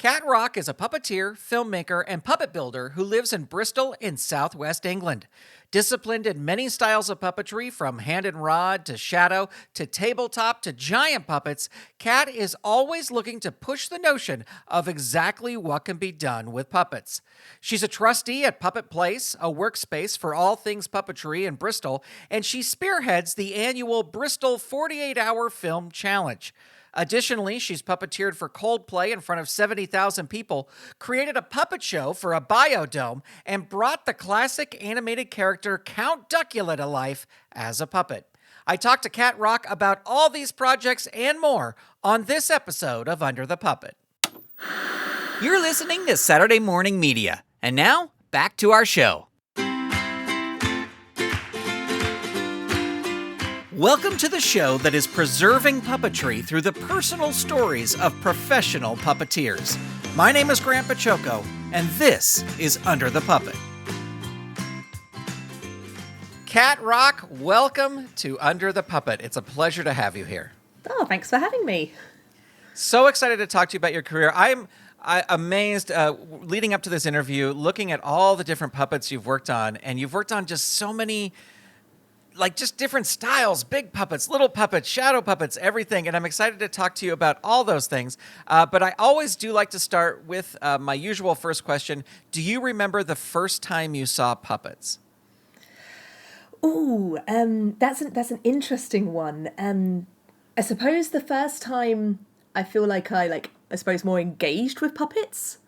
Cat Rock is a puppeteer, filmmaker, and puppet builder who lives in Bristol in southwest England. Disciplined in many styles of puppetry, from hand and rod to shadow to tabletop to giant puppets, Cat is always looking to push the notion of exactly what can be done with puppets. She's a trustee at Puppet Place, a workspace for all things puppetry in Bristol, and she spearheads the annual Bristol 48-Hour Film Challenge. Additionally, she's puppeteered for Coldplay in front of 70,000 people, created a puppet show for a biodome, and brought the classic animated character Count Duckula to life as a puppet. I talked to Cat Rock about all these projects and more on this episode of Under the Puppet. You're listening to Saturday Morning Media. And now, back to our show. Welcome to the show that is preserving puppetry through the personal stories of professional puppeteers. My name is Grant Pachoco, and this is Under the Puppet. Cat Rock, welcome to Under the Puppet. It's a pleasure to have you here. Oh, thanks for having me. So excited to talk to you about your career. I'm amazed, leading up to this interview, looking at all the different puppets you've worked on, and you've worked on just so many, like, just different styles, big puppets, little puppets, shadow puppets, everything. And I'm excited to talk to you about all those things. But I always do like to start with my usual first question. Do you remember the first time you saw puppets? Ooh, that's an interesting one. I suppose the first time I feel like I suppose more engaged with puppets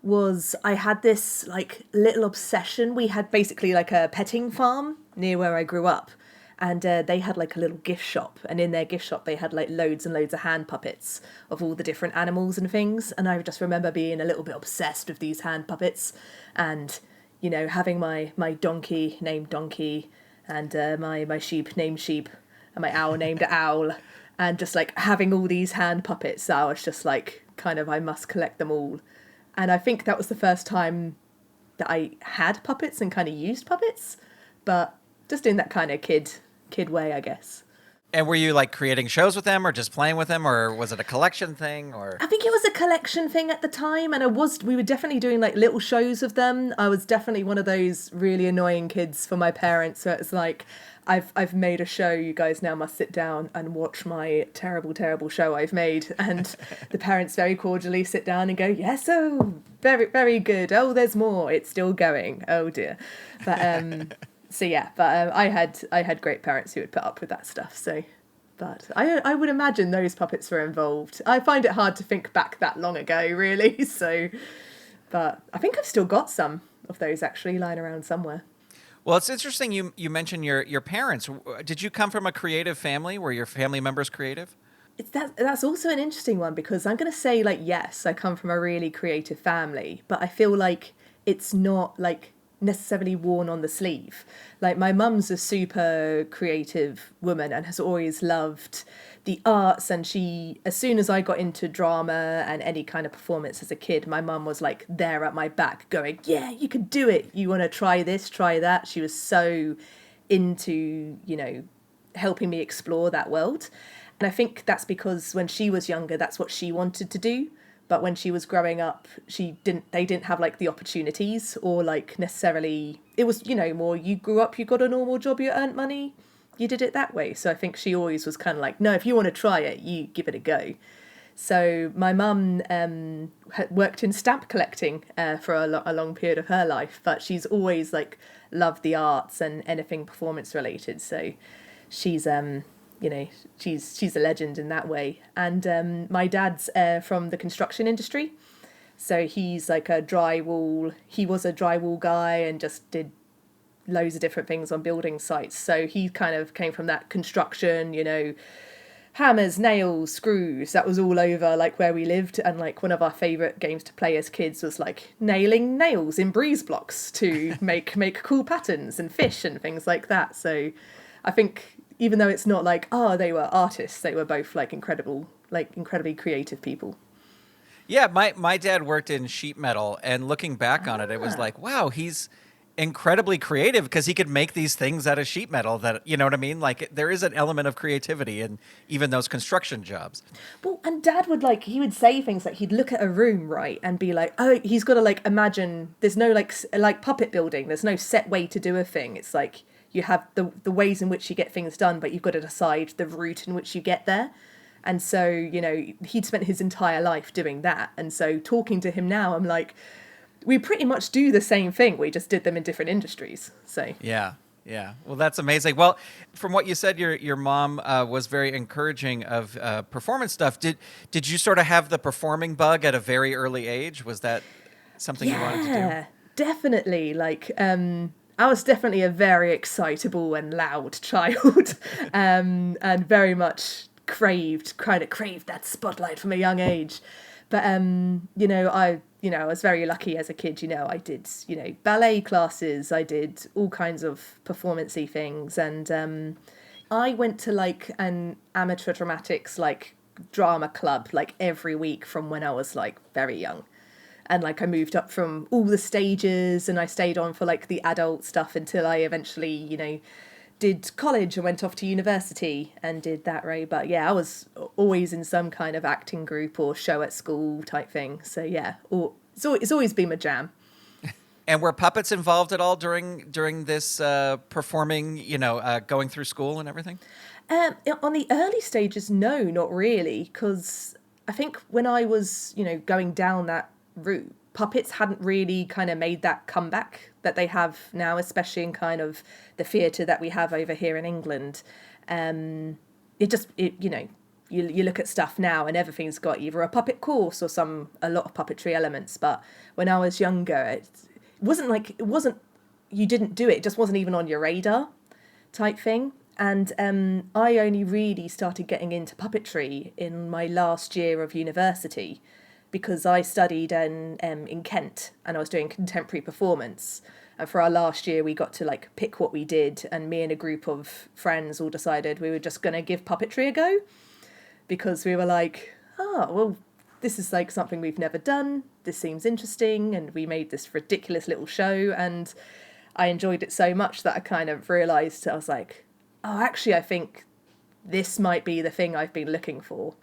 was I had this like little obsession. We had basically like a petting farm near where I grew up, and they had like a little gift shop, and in their gift shop they had like loads and loads of hand puppets of all the different animals and things, and I just remember being a little bit obsessed with these hand puppets, and you know, having my donkey named Donkey, and my sheep named Sheep, and my owl named Owl, and just like having all these hand puppets. I was just like, kind of, I must collect them all. And I think that was the first time that I had puppets and kind of used puppets, but just in that kind of kid way, I guess. And were you like creating shows with them, or just playing with them, or was it a collection thing? Or I think it was a collection thing at the time, and we were definitely doing like little shows of them. I was definitely one of those really annoying kids for my parents, so it's like, I've made a show, you guys now must sit down and watch my terrible show I've made. And the parents very cordially sit down and go, yes, oh, very, very good. Oh, there's more. It's still going. Oh dear. But so yeah, but I had great parents who would put up with that stuff. So, but I would imagine those puppets were involved. I find it hard to think back that long ago, really. So, but I think I've still got some of those actually lying around somewhere. Well, it's interesting you mentioned your parents. Did you come from a creative family? Were your family members creative? That's also an interesting one, because I'm going to say, like, yes, I come from a really creative family, but I feel like it's not like necessarily worn on the sleeve. Like, my mum's a super creative woman and has always loved the arts, and she, as soon as I got into drama and any kind of performance as a kid, my mum was like there at my back going, yeah, you can do it, you want to try this, try that. She was so into, you know, helping me explore that world. And I think that's because when she was younger, that's what she wanted to do. But when she was growing up, they didn't have like the opportunities, or like necessarily, it was, you know, more you grew up, you got a normal job, you earned money, you did it that way. So I think she always was kind of like, no, if you want to try it, you give it a go. So my mum had worked in stamp collecting for a long period of her life, but she's always like loved the arts and anything performance related. So she's you know, she's a legend in that way. And my dad's from the construction industry, so he's like he was a drywall guy and just did loads of different things on building sites. So he kind of came from that construction, you know, hammers, nails, screws, that was all over like where we lived. And like one of our favourite games to play as kids was like nailing nails in breeze blocks to make cool patterns and fish and things like that. So I think even though it's not like, oh, they were artists, they were both like incredibly creative people. Yeah, my dad worked in sheet metal, and looking back on it, it was like, wow, incredibly creative because he could make these things out of sheet metal that, you know what I mean? Like there is an element of creativity in even those construction jobs. Well, and Dad would he would say things like he'd look at a room, right, and be like, oh, he's got to imagine there's no like puppet building. There's no set way to do a thing. It's like you have the ways in which you get things done, but you've got to decide the route in which you get there. And so, he'd spent his entire life doing that. And so talking to him now, I'm like, we pretty much do the same thing. We just did them in different industries. So Yeah. Yeah. Well, that's amazing. Well, from what you said, your mom was very encouraging of performance stuff. Did you sort of have the performing bug at a very early age? Was that something you wanted to do? yeah, definitely. I was definitely a very excitable and loud child, and very much craved that spotlight from a young age. But I was very lucky as a kid. I did ballet classes. I did all kinds of performancey things, and I went to an amateur dramatics drama club every week from when I was very young. And I moved up from all the stages, and I stayed on for the adult stuff until I eventually did college and went off to university and did that, right? But yeah, I was always in some kind of acting group or show at school type thing. So yeah, it's always been my jam. And were puppets involved at all during this performing, going through school and everything? On the early stages, no, not really, because I think when I was, going down that route, puppets hadn't really kind of made that comeback that they have now, especially in kind of the theatre that we have over here in England. You look at stuff now and everything's got either a puppet course or a lot of puppetry elements. But when I was younger, it wasn't you didn't do it. It just wasn't even on your radar type thing. And I only really started getting into puppetry in my last year of university, because I studied in Kent and I was doing contemporary performance. And for our last year, we got to pick what we did. And me and a group of friends all decided we were just going to give puppetry a go, because we were like, oh, well, this is something we've never done. This seems interesting. And we made this ridiculous little show. And I enjoyed it so much that I kind of realised, I was like, oh, actually, I think this might be the thing I've been looking for,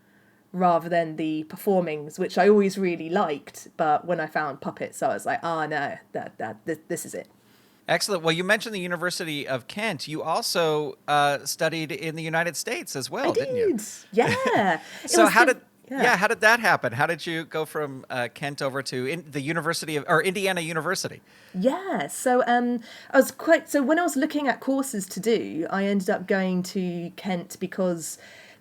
rather than the performings, which I always really liked. But when I found puppets, I was like, oh no, this is it. Excellent. Well, you mentioned the University of Kent. You also studied in the United States as well, didn't you? Yeah. So how did that happen? How did you go from Kent over to the University of, or Indiana University? Yeah, so when I was looking at courses to do, I ended up going to Kent because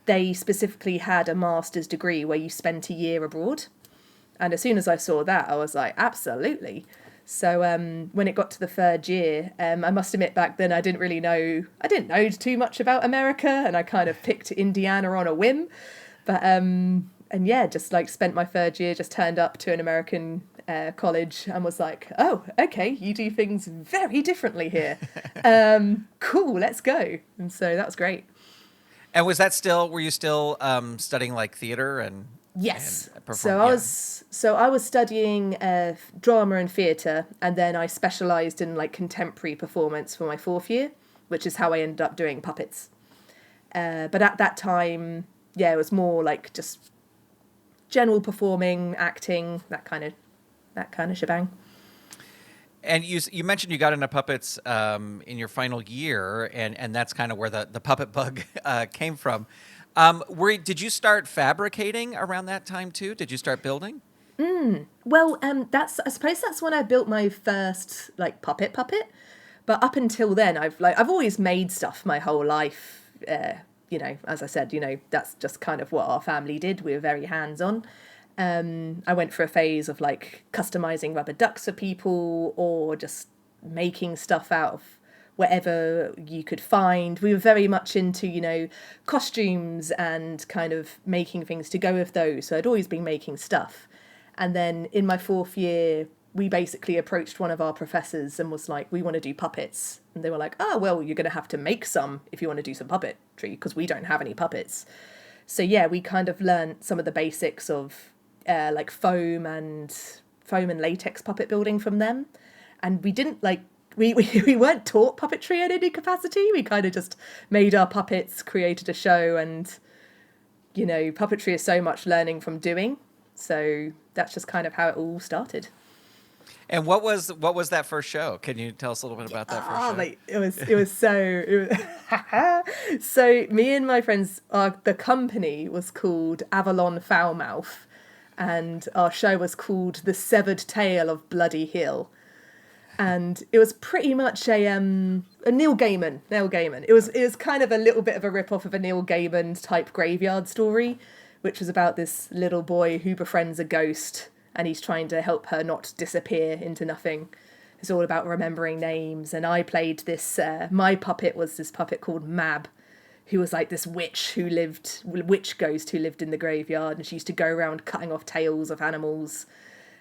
they specifically had a master's degree where you spent a year abroad. And as soon as I saw that, I was like, absolutely. So when it got to the third year, I must admit back then I didn't know too much about America, and I kind of picked Indiana on a whim. But and yeah, just spent my third year, just turned up to an American college and was like, oh, okay, you do things very differently here. Cool, let's go. And so that was great. And were you still studying theater and yes? And So I was studying drama and theatre, and then I specialised in contemporary performance for my fourth year, which is how I ended up doing puppets. But at that time, yeah, it was more just general performing, acting, that kind of shebang. And you mentioned you got into puppets in your final year, and that's kind of where the puppet bug came from. Did you start fabricating around that time too? Did you start building? Well, I suppose that's when I built my first puppet. But up until then, I've always made stuff my whole life. As I said, that's just kind of what our family did. We were very hands-on. I went for a phase of customizing rubber ducks for people, or just making stuff out of whatever you could find. We were very much into, costumes and kind of making things to go with those. So I'd always been making stuff. And then in my fourth year, we basically approached one of our professors and was like, we want to do puppets. And they were like, oh, well, you're going to have to make some if you want to do some puppetry, because we don't have any puppets. So yeah, we kind of learned some of the basics of foam and latex puppet building from them. And we didn't we weren't taught puppetry in any capacity. We kind of just made our puppets, created a show, and puppetry is so much learning from doing. So that's just kind of how it all started. And what was that first show? Can you tell us a little bit about that first show? Like so me and my friends, the company was called Avalon Foulmouth, and our show was called The Severed Tale of Bloody Hill. And it was pretty much a Neil Gaiman. It was kind of a little bit of a rip-off of a Neil Gaiman type graveyard story, which was about this little boy who befriends a ghost, and he's trying to help her not disappear into nothing. It's all about remembering names. And I played this, my puppet was this puppet called Mab, who was like this witch ghost who lived in the graveyard, and she used to go around cutting off tails of animals.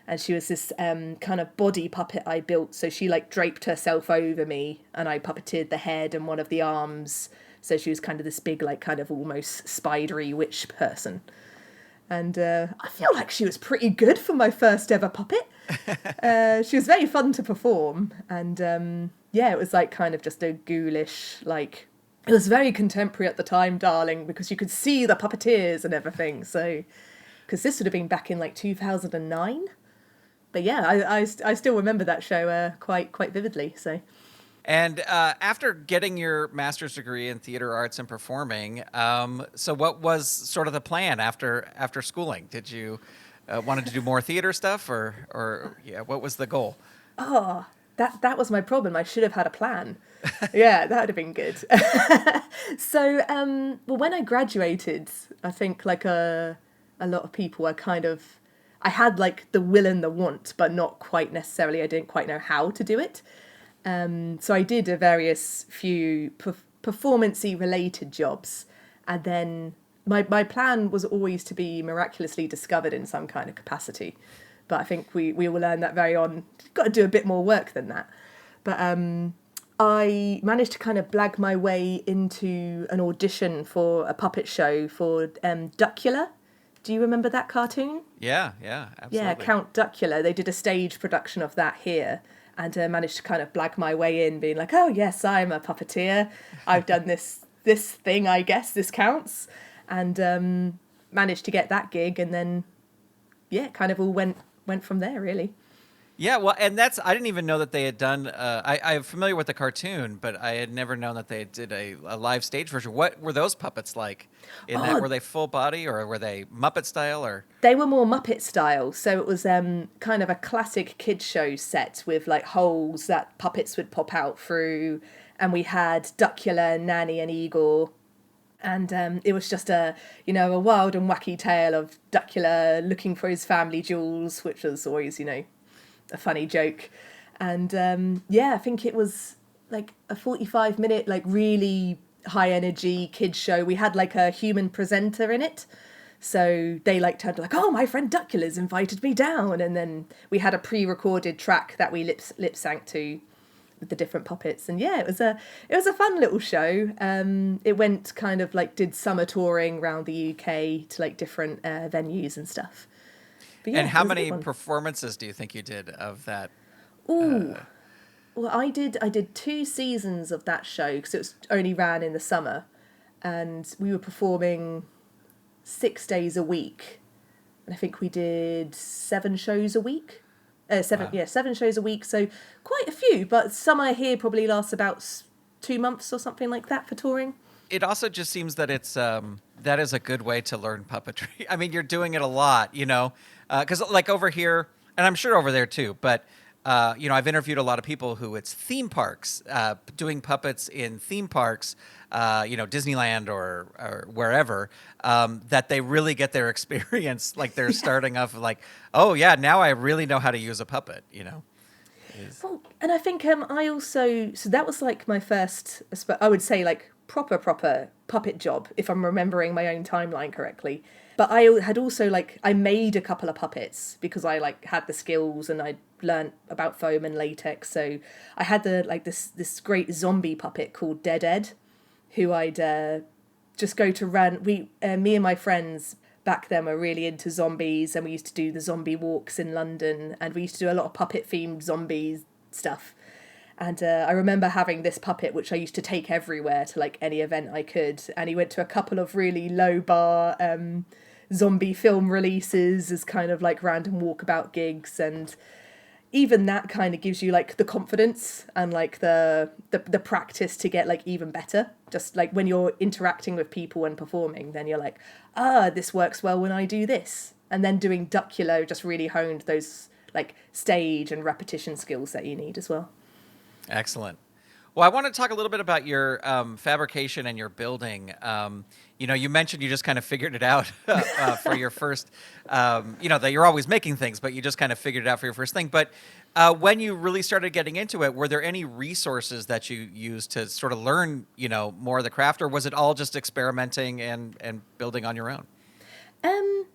And she was this kind of body puppet I built. So she like draped herself over me, and I puppeteered the head and one of the arms. So she was kind of this big, like kind of almost spidery witch person. And I feel like she was pretty good for my first ever puppet. She was very fun to perform. And it was like kind of just a ghoulish, like, it was very contemporary at the time, darling, because you could see the puppeteers and everything. So, because this would have been back in like 2009. But yeah, I still remember that show quite vividly. So. And after getting your master's degree in theater arts and performing, so what was sort of the plan after schooling? Did you wanted to do more theater stuff, or what was the goal? Oh, that was my problem. I should have had a plan. Yeah, that would have been good. So, well, when I graduated, I think like a lot of people, I had like the will and the want, but not quite necessarily. I didn't quite know how to do it. So I did a few performance-y related jobs, and then my plan was always to be miraculously discovered in some kind of capacity. But I think we will learn that very on. You've got to do a bit more work than that. But I managed to kind of blag my way into an audition for a puppet show for Duckula. Do you remember that cartoon? Yeah, absolutely. Yeah, Count Duckula. They did a stage production of that here. And managed to kind of blag my way in, being like, oh, yes, I'm a puppeteer. I've done this thing, I guess, this counts. And managed to get that gig. And then, kind of all went from there, really. Yeah, well, and I didn't even know that they had done, I'm familiar with the cartoon, but I had never known that they did a live stage version. What were those puppets like? Were they full body, or were they Muppet style, or? They were more Muppet style. So it was kind of a classic kids show set with like holes that puppets would pop out through. And we had Duckula, Nanny and Igor. And it was just a wild and wacky tale of Duckula looking for his family jewels, which was always, a funny joke. And I think it was like a 45-minute like really high energy kids show. We had like a human presenter in it, so they like turned like, oh, my friend Duckula's invited me down, and then we had a pre-recorded track that we lip sync to with the different puppets. And it was a fun little show. It went kind of like did summer touring around the UK to like different venues and stuff. And how many performances do you think you did of that? Well, I did 2 seasons of that show because it was only ran in the summer, and we were performing 6 days a week, and I think we did 7 shows a week. 7 shows a week, so quite a few. But summer here probably lasts about 2 months or something like that for touring. It also just seems that it's that is a good way to learn puppetry. I mean, you're doing it a lot, because like over here, and I'm sure over there too, but I've interviewed a lot of people who it's theme parks, doing puppets in theme parks, Disneyland or wherever, that they really get their experience. Like they're starting off like, oh yeah, now I really know how to use a puppet, Well, and I think so that was like my first, I would say like proper puppet job, if I'm remembering my own timeline correctly. But I had also I made a couple of puppets because I had the skills and I learned about foam and latex. So I had this great zombie puppet called Dead Ed, who I'd just go to run. Me and my friends back then were really into zombies, and we used to do the zombie walks in London, and we used to do a lot of puppet themed zombies stuff. And I remember having this puppet, which I used to take everywhere to like any event I could. And he went to a couple of really low bar zombie film releases as kind of like random walkabout gigs. And even that kind of gives you like the confidence and like the practice to get like even better. Just like when you're interacting with people and performing, then you're like, this works well when I do this. And then doing Duckula just really honed those like stage and repetition skills that you need as well. Excellent. Well, I want to talk a little bit about your fabrication and your building. You mentioned you just kind of figured it out for your first, that you're always making things, but you just kind of figured it out for your first thing. But when you really started getting into it, were there any resources that you used to sort of learn, more of the craft, or was it all just experimenting and building on your own?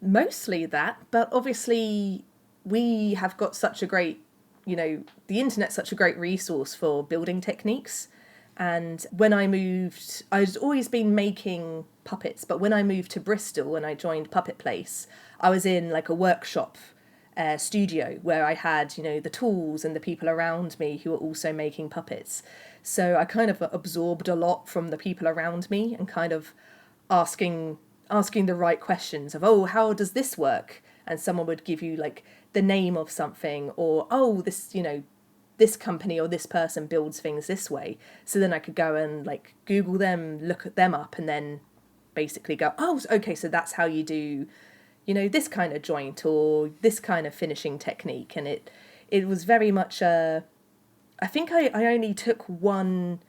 Mostly that, but obviously we have got such a great, the internet's such a great resource for building techniques. And when I moved, I'd always been making puppets, but when I moved to Bristol and I joined Puppet Place, I was in like a workshop studio where I had, the tools and the people around me who were also making puppets. So I kind of absorbed a lot from the people around me and kind of asking the right questions of, how does this work? And someone would give you like the name of something, or this company or this person builds things this way. So then I could go and like Google them, look at them up, and then basically go, okay, so that's how you do, this kind of joint or this kind of finishing technique. And it was very much I think I only took one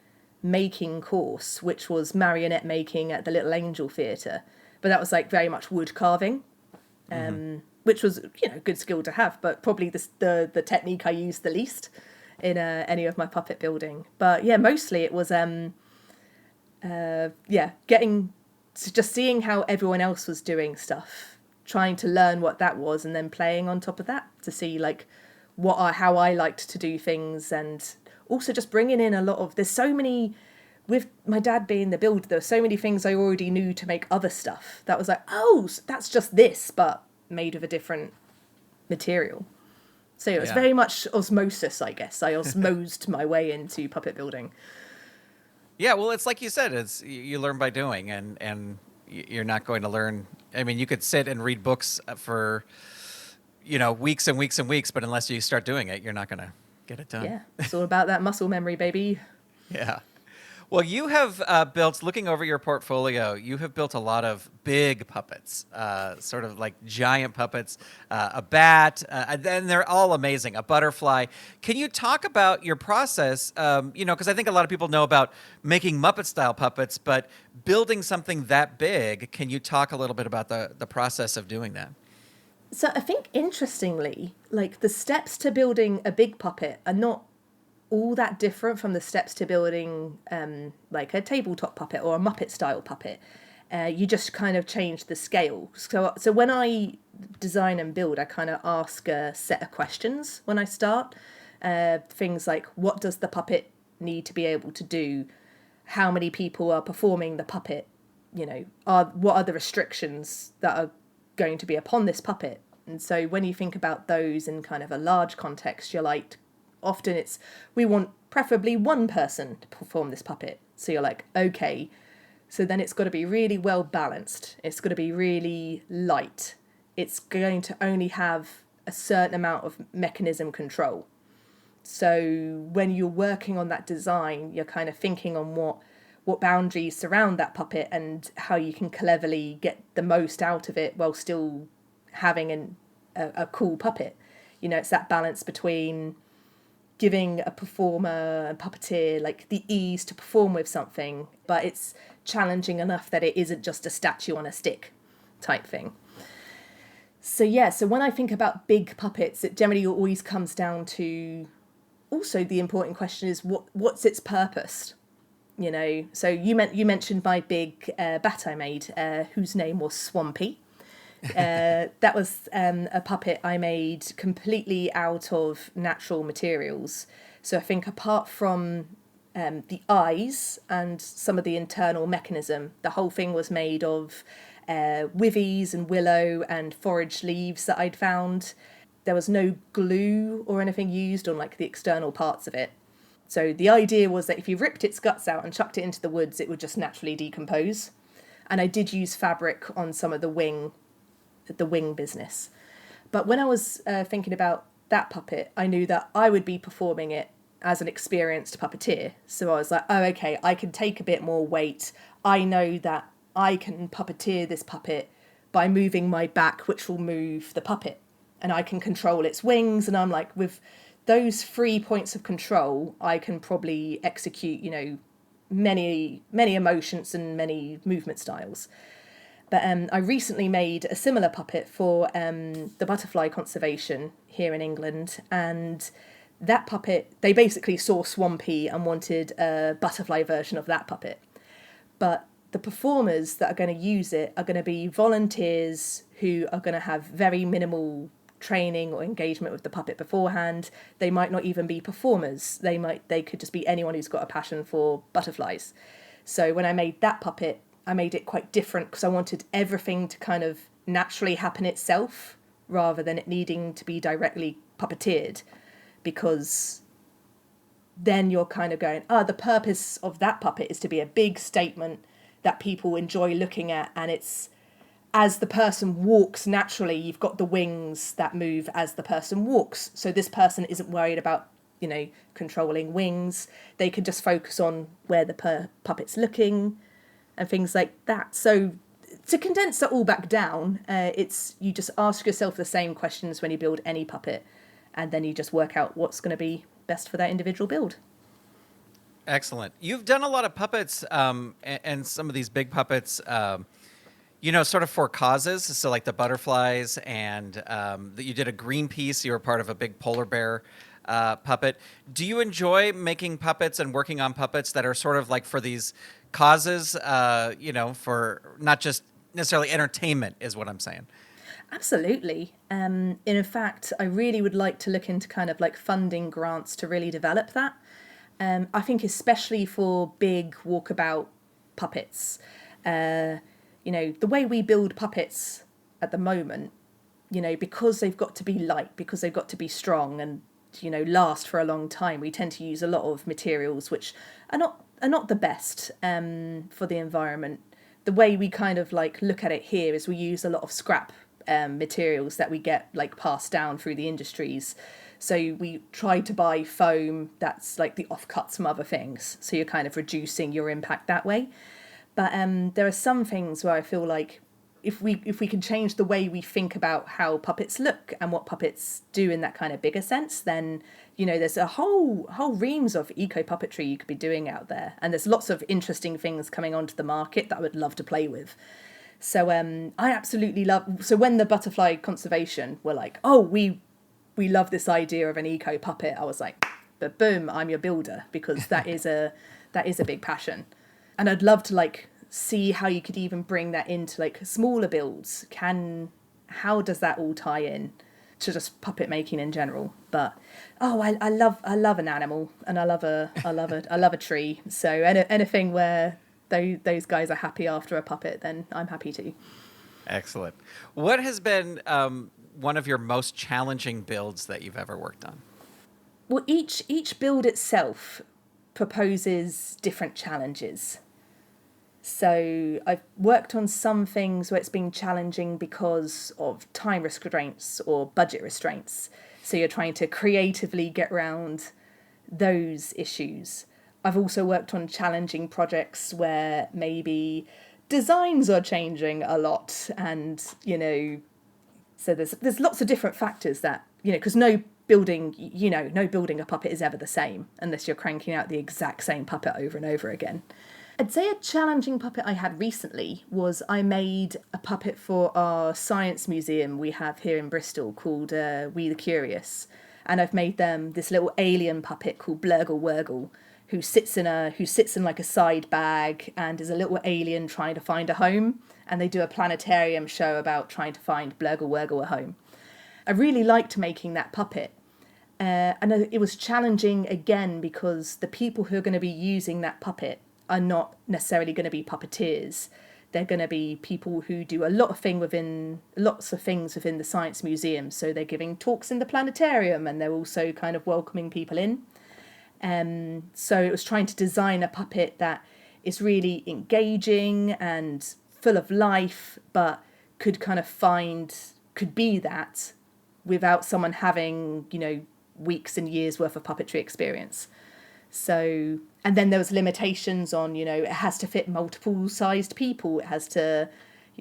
making course, which was marionette making at the Little Angel Theatre, but that was like very much wood carving, which was good skill to have, but probably the technique I used the least in any of my puppet building. But yeah, mostly it was getting just seeing how everyone else was doing stuff, trying to learn what that was, and then playing on top of that to see like how I liked to do things, and also just bringing in a lot of, there's so many, with my dad being the builder, there were so many things I already knew to make other stuff that was like, that's just this, but made of a different material. So it was very much osmosis, I guess. I osmosed my way into puppet building. Yeah, well, it's like you said, it's you learn by doing, and you're not going to learn. I mean, you could sit and read books for, weeks and weeks and weeks, but unless you start doing it, you're not going to get it done. Yeah, it's all about that muscle memory, baby. Yeah. Well, you have built, looking over your portfolio, you have built a lot of big puppets, sort of like giant puppets, a bat, and they're all amazing, a butterfly. Can you talk about your process? Because I think a lot of people know about making Muppet-style puppets, but building something that big, can you talk a little bit about the process of doing that? So I think, interestingly, like the steps to building a big puppet are not all that different from the steps to building like a tabletop puppet or a Muppet style puppet. You just kind of change the scale. So when I design and build, I kind of ask a set of questions when I start. Things like, what does the puppet need to be able to do? How many people are performing the puppet? What are the restrictions that are going to be upon this puppet? And so when you think about those in kind of a large context, you're like, often we want preferably one person to perform this puppet. So you're like, okay, so then it's got to be really well balanced. It's got to be really light. It's going to only have a certain amount of mechanism control. So when you're working on that design, you're kind of thinking on what boundaries surround that puppet and how you can cleverly get the most out of it while still having a cool puppet. It's that balance between giving a performer and puppeteer like the ease to perform with something, but it's challenging enough that it isn't just a statue on a stick type thing. So when I think about big puppets, it generally always comes down to, also the important question is what's its purpose? So you mentioned my big bat I made, whose name was Swampy. That was a puppet I made completely out of natural materials. So I think apart from the eyes and some of the internal mechanism, the whole thing was made of withies and willow and forage leaves that I'd found. There was no glue or anything used on like the external parts of it. So the idea was that if you ripped its guts out and chucked it into the woods, it would just naturally decompose. And I did use fabric on some of the wing business. But when I was thinking about that puppet, I knew that I would be performing it as an experienced puppeteer. So I was like, oh, okay, I can take a bit more weight. I know that I can puppeteer this puppet by moving my back, which will move the puppet. And I can control its wings. And I'm like, with those 3 points of control, I can probably execute, many emotions and many movement styles. But I recently made a similar puppet for the butterfly conservation here in England, and that puppet, they basically saw Swampy and wanted a butterfly version of that puppet. But the performers that are going to use it are going to be volunteers who are going to have very minimal training or engagement with the puppet beforehand. They might not even be performers. They could just be anyone who's got a passion for butterflies. So when I made that puppet, I made it quite different because I wanted everything to kind of naturally happen itself rather than it needing to be directly puppeteered, because then you're kind of going, the purpose of that puppet is to be a big statement that people enjoy looking at, and it's as the person walks naturally, you've got the wings that move as the person walks. So this person isn't worried about, controlling wings. They can just focus on where the puppet's looking and things like that. So to condense that all back down, it's you just ask yourself the same questions when you build any puppet, and then you just work out what's going to be best for that individual build. Excellent. You've done a lot of puppets, and some of these big puppets, sort of for causes. So like the butterflies, and that you did a Greenpeace. You were part of a big polar bear puppet. Do you enjoy making puppets and working on puppets that are sort of like for these causes, for not just necessarily entertainment, is what I'm saying? Absolutely. In fact, I really would like to look into kind of like funding grants to really develop that. I think especially for big walkabout puppets, the way we build puppets at the moment, because they've got to be light, because they've got to be strong and, last for a long time, we tend to use a lot of materials which are not the best for the environment. The way we kind of like look at it here is we use a lot of scrap materials that we get like passed down through the industries. So we try to buy foam that's like the offcuts from other things. So you're kind of reducing your impact that way. But there are some things where I feel like if we can change the way we think about how puppets look and what puppets do in that kind of bigger sense, then there's a whole reams of eco puppetry you could be doing out there, and there's lots of interesting things coming onto the market that I would love to play with. So I absolutely love. So when the butterfly conservation were like, oh, we love this idea of an eco puppet, I was like, but boom, I'm your builder, because that is a big passion, and I'd love to like see how you could even bring that into like smaller builds. How does that all tie in to just puppet making in general? But I love an animal, and I love a tree. So anything where those guys are happy after a puppet, then I'm happy to. Excellent. What has been one of your most challenging builds that you've ever worked on? Well, each build itself proposes different challenges. So I've worked on some things where it's been challenging because of time restraints or budget restraints. So you're trying to creatively get around those issues. I've also worked on challenging projects where maybe designs are changing a lot, and so there's lots of different factors that because no building a puppet is ever the same unless you're cranking out the exact same puppet over and over again. I'd say a challenging puppet I had recently was I made a puppet for our science museum we have here in Bristol called We the Curious, and I've made them this little alien puppet called Blurgle Wurgle, who sits in like a side bag and is a little alien trying to find a home, and they do a planetarium show about trying to find Blurgle Wurgle a home. I really liked making that puppet. And it was challenging again because the people who are going to be using that puppet are not necessarily going to be puppeteers. They're going to be people who do lots of things within the science museum. So they're giving talks in the planetarium, and they're also kind of welcoming people in. So it was trying to design a puppet that is really engaging and full of life, but could be that without someone having, weeks and years worth of puppetry experience. So, and then there was limitations on, it has to fit multiple sized people. It has to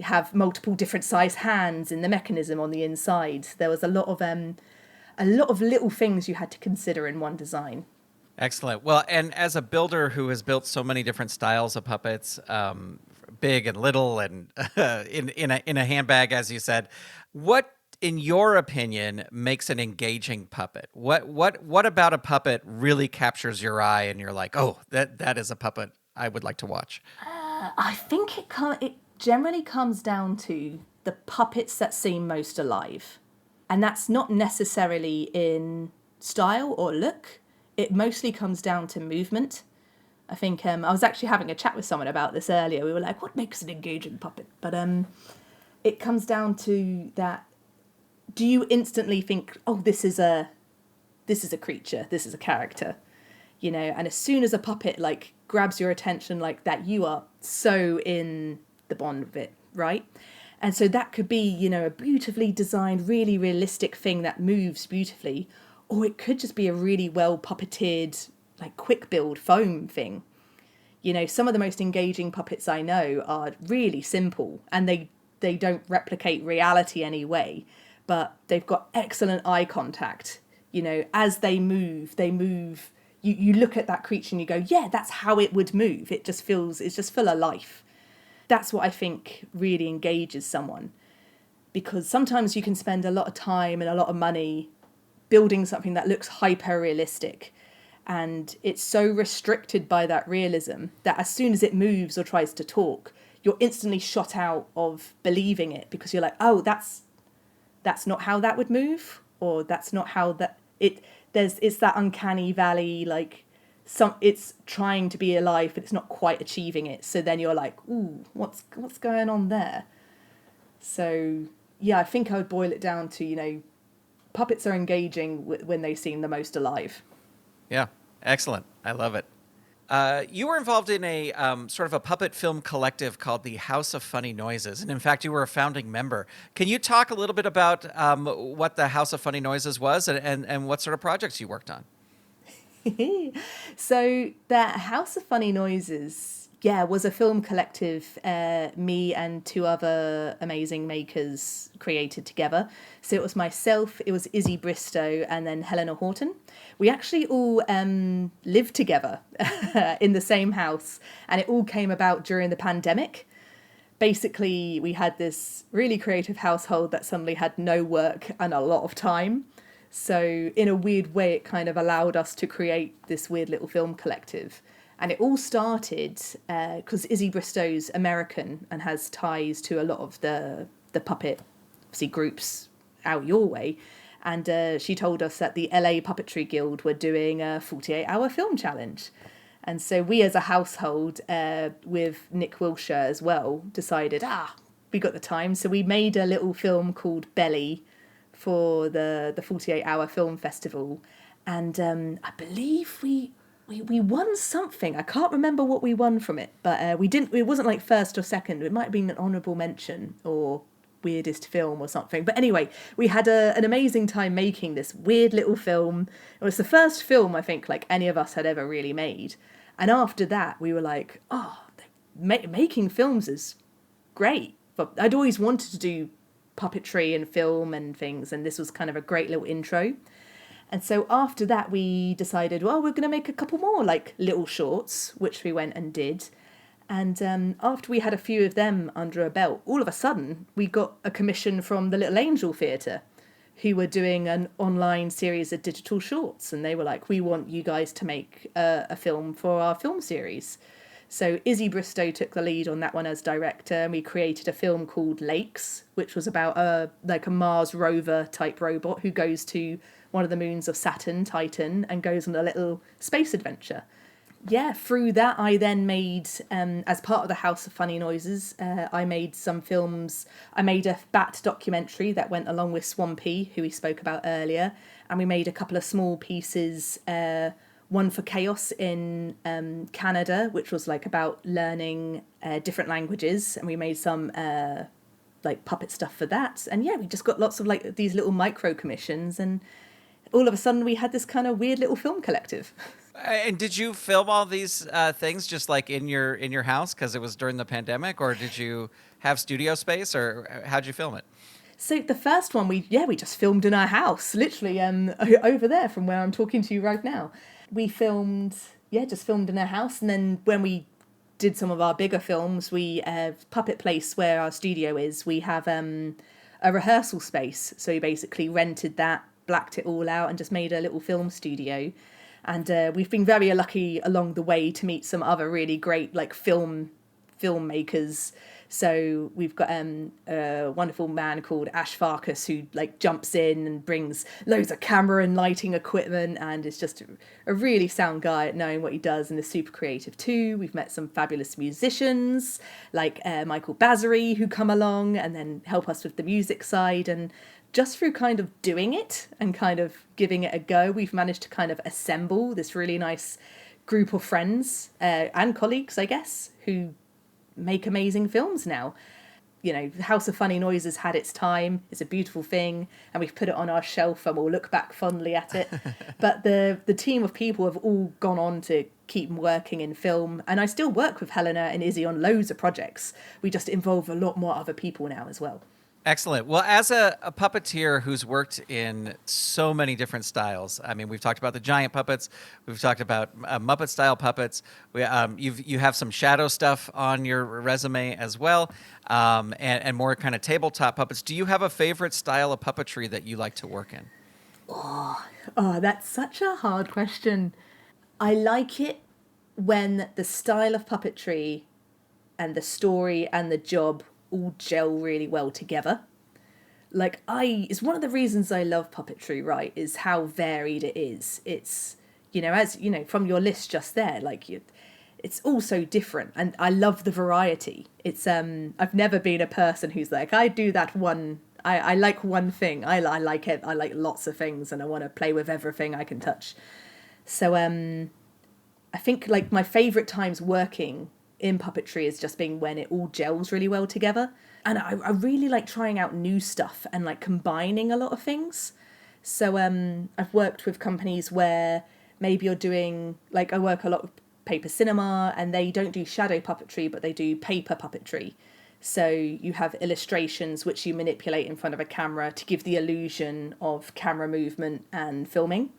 have multiple different size hands in the mechanism on the inside. There was a lot of little things you had to consider in one design. Excellent. Well, and as a builder who has built so many different styles of puppets, big and little, and in a handbag, as you said, what, in your opinion, makes an engaging puppet? What about a puppet really captures your eye, and you're like, oh, that is a puppet I would like to watch? I think it generally comes down to the puppets that seem most alive, and that's not necessarily in style or look. It mostly comes down to movement. I think I was actually having a chat with someone about this earlier. We were like, what makes an engaging puppet? But it comes down to that. Do you instantly think, oh, this is a creature, this is a character, and as soon as a puppet like grabs your attention like that, you are so in the bond with it, right? And so that could be, a beautifully designed, really realistic thing that moves beautifully, or it could just be a really well puppeteered, like quick build foam thing. Some of the most engaging puppets I know are really simple, and they don't replicate reality anyway, but they've got excellent eye contact. As they move, you look at that creature and you go, yeah, that's how it would move. It's just full of life. That's what I think really engages someone, because sometimes you can spend a lot of time and a lot of money building something that looks hyper realistic, and it's so restricted by that realism that as soon as it moves or tries to talk, you're instantly shot out of believing it, because you're like, oh, that's not how that would move, or that's not how that it's that uncanny valley, like it's trying to be alive but it's not quite achieving it. So then you're like, ooh, what's going on there? So yeah, I think I would boil it down to, puppets are engaging when they seem the most alive. Yeah, excellent. I love it. You were involved in a sort of a puppet film collective called the House of Funny Noises. And in fact, you were a founding member. Can you talk a little bit about what the House of Funny Noises was, and what sort of projects you worked on? So the House of Funny Noises, was a film collective me and two other amazing makers created together. So it was myself, it was Izzy Bristow, and then Helena Horton. We actually all lived together in the same house, and it all came about during the pandemic. Basically, we had this really creative household that suddenly had no work and a lot of time. So in a weird way, it kind of allowed us to create this weird little film collective. And it all started because Izzy Bristow's American and has ties to a lot of the puppet, obviously, groups out your way. And she told us that the LA Puppetry Guild were doing a 48-hour film challenge. And so we as a household, with Nick Wilshire as well, decided, we got the time. So we made a little film called Belly for the 48-hour film festival. And I believe we won something. I can't remember what we won from it, but we didn't. It wasn't like first or second. It might have been an honourable mention or weirdest film or something. But anyway, we had an amazing time making this weird little film. It was the first film I think like any of us had ever really made. And after that, we were like, making films is great. But I'd always wanted to do puppetry and film and things, and this was kind of a great little intro. And so after that, we decided, well, we're going to make a couple more like little shorts, which we went and did. And after we had a few of them under a belt, all of a sudden we got a commission from the Little Angel Theatre, who were doing an online series of digital shorts. And they were like, we want you guys to make a film for our film series. So Izzy Bristow took the lead on that one as director, and we created a film called Lakes, which was about a Mars rover type robot who goes to one of the moons of Saturn, Titan, and goes on a little space adventure. Yeah, through that I then made, as part of the House of Funny Noises, I made some films. I made a bat documentary that went along with Swampy, who we spoke about earlier, and we made a couple of small pieces. one for Chaos in Canada, which was like about learning different languages, and we made some like puppet stuff for that. And yeah, we just got lots of like these little micro commissions, and all of a sudden we had this kind of weird little film collective. And did you film all these things just like in your house because it was during the pandemic, or did you have studio space, or how'd you film it? So the first one, we just filmed in our house, literally over there from where I'm talking to you right now. We filmed, just filmed in our house, and then when we did some of our bigger films, we Puppet Place, where our studio is, we have a rehearsal space. So we basically rented that, blacked it all out, and just made a little film studio. And we've been very lucky along the way to meet some other really great like filmmakers. So we've got a wonderful man called Ash Farkas who like jumps in and brings loads of camera and lighting equipment, and is just a really sound guy at knowing what he does and is super creative too. We've met some fabulous musicians like Michael Bazary, who come along and then help us with the music side. And just through kind of doing it and kind of giving it a go, we've managed to kind of assemble this really nice group of friends and colleagues, I guess, who make amazing films now. You know, House of Funny Noises had its time. It's a beautiful thing, and we've put it on our shelf and we'll look back fondly at it. But the team of people have all gone on to keep working in film, and I still work with Helena and Izzy on loads of projects. We just involve a lot more other people now as well. Excellent. Well, as a puppeteer who's worked in so many different styles, I mean, we've talked about the giant puppets, we've talked about Muppet-style puppets. You have some shadow stuff on your resume as well, and more kind of tabletop puppets. Do you have a favorite style of puppetry that you like to work in? Oh, that's such a hard question. I like it when the style of puppetry and the story and the job all gel really well together. Like, it's one of the reasons I love puppetry, right, is how varied it is. It's, you know, as you know from your list just there, like it's all so different, and I love the variety. It's I've never been a person who's like, I do that one, I like one thing. I like it. I like lots of things, and I want to play with everything I can touch. So I think like my favorite times working in puppetry is just being when it all gels really well together. And I really like trying out new stuff and like combining a lot of things. So I've worked with companies where maybe you're doing, like I work a lot with Paper Cinema, and they don't do shadow puppetry, but they do paper puppetry. So you have illustrations which you manipulate in front of a camera to give the illusion of camera movement and filming.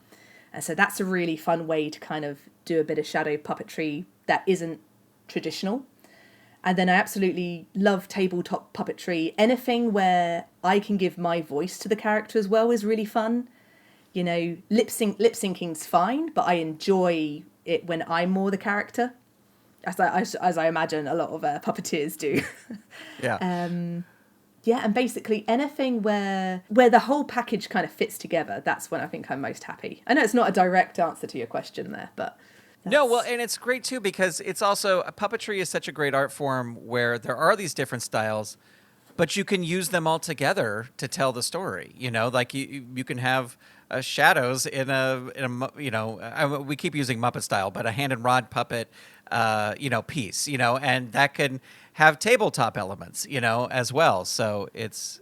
And so that's a really fun way to kind of do a bit of shadow puppetry that isn't traditional. And then I absolutely love tabletop puppetry. Anything where I can give my voice to the character as well is really fun. You know, lip syncing's fine, but I enjoy it when I'm more the character, as I imagine a lot of puppeteers do. Yeah. And basically anything where the whole package kind of fits together, that's when I think I'm most happy. I know it's not a direct answer to your question there, but no, well, and it's great too because it's also, puppetry is such a great art form where there are these different styles, but you can use them all together to tell the story. You know, like you can have shadows in a you know, we keep using Muppet style, but a hand and rod puppet, you know, piece, you know, and that can have tabletop elements, you know, as well. So it's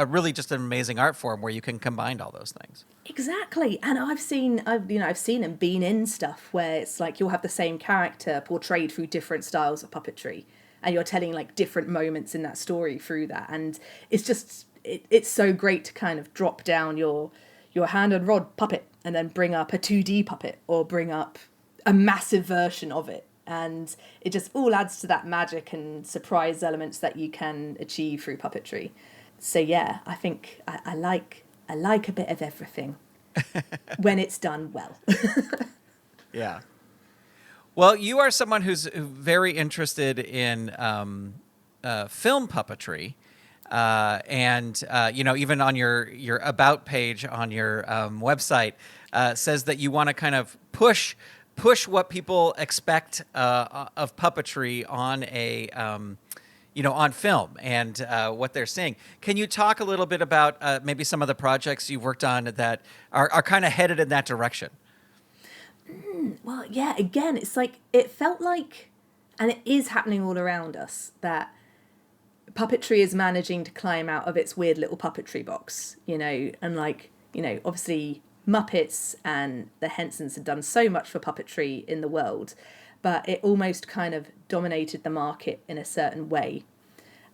really just an amazing art form where you can combine all those things. Exactly. And I've seen and been in stuff where it's like you'll have the same character portrayed through different styles of puppetry, and you're telling like different moments in that story through that. And it's just, it's so great to kind of drop down your hand and rod puppet and then bring up a 2D puppet or bring up a massive version of it. And it just all adds to that magic and surprise elements that you can achieve through puppetry. So yeah, I think I like a bit of everything when it's done well. Yeah. Well, you are someone who's very interested in film puppetry. And you know, even on your about page on your website says that you want to kind of push what people expect of puppetry on a you know, on film and what they're seeing. Can you talk a little bit about maybe some of the projects you've worked on that are kind of headed in that direction? Well, yeah, again, it's like, it felt like, and it is happening all around us, that puppetry is managing to climb out of its weird little puppetry box, and like, obviously Muppets and the Hensons have done so much for puppetry in the world, but it almost kind of dominated the market in a certain way.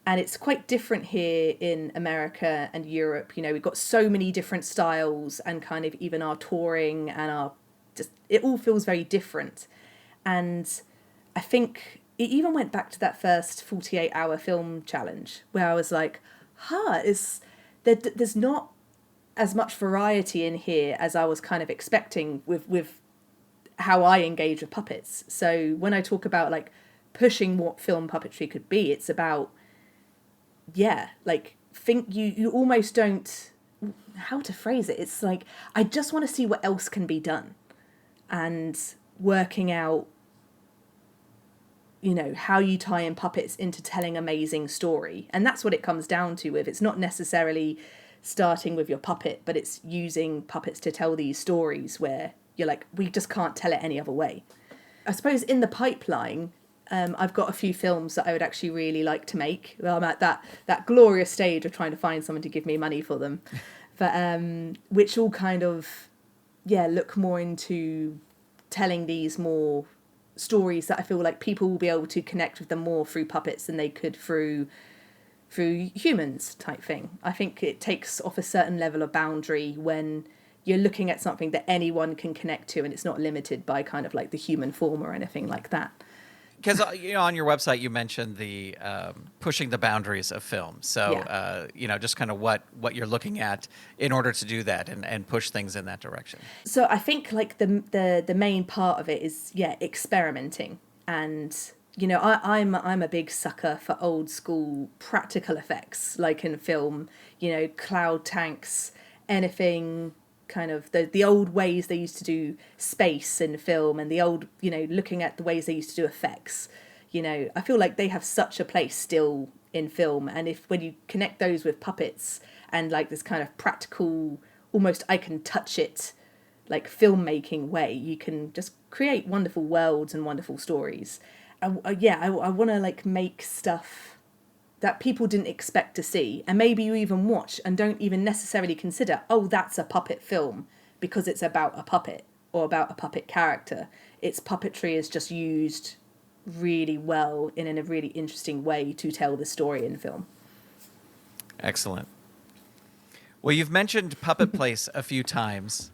And it's quite different here in America and Europe. We've got so many different styles, and kind of even our touring and our just, it all feels very different. And I think it even went back to that first 48-hour film challenge where I was like, there's not as much variety in here as I was kind of expecting with how I engage with puppets. So when I talk about like pushing what film puppetry could be, it's about, like, think you almost don't, how to phrase it. It's like, I just want to see what else can be done, and working out, how you tie in puppets into telling amazing story. And that's what it comes down to. With it's not necessarily starting with your puppet, but it's using puppets to tell these stories where you're like, we just can't tell it any other way. I suppose in the pipeline, I've got a few films that I would actually really like to make. Well, I'm at that glorious stage of trying to find someone to give me money for them, but which all kind of look more into telling these more stories that I feel like people will be able to connect with them more through puppets than they could through humans type thing. I think it takes off a certain level of boundary when you're looking at something that anyone can connect to, and it's not limited by kind of like the human form or anything like that. Because on your website you mentioned the pushing the boundaries of film. So just kind of what you're looking at in order to do that and push things in that direction. So I think like the main part of it is experimenting, and I'm a big sucker for old school practical effects, like in film, cloud tanks, anything. Kind of the old ways they used to do space in film, and the old, looking at the ways they used to do effects. I feel like they have such a place still in film, and when you connect those with puppets and like this kind of practical, almost I can touch it, like filmmaking way, you can just create wonderful worlds and wonderful stories. I want to like make stuff that people didn't expect to see, and maybe you even watch and don't even necessarily consider, oh, that's a puppet film, because it's about a puppet or about a puppet character. Its puppetry is just used really well in a really interesting way to tell the story in film. Excellent. Well, you've mentioned Puppet Place a few times.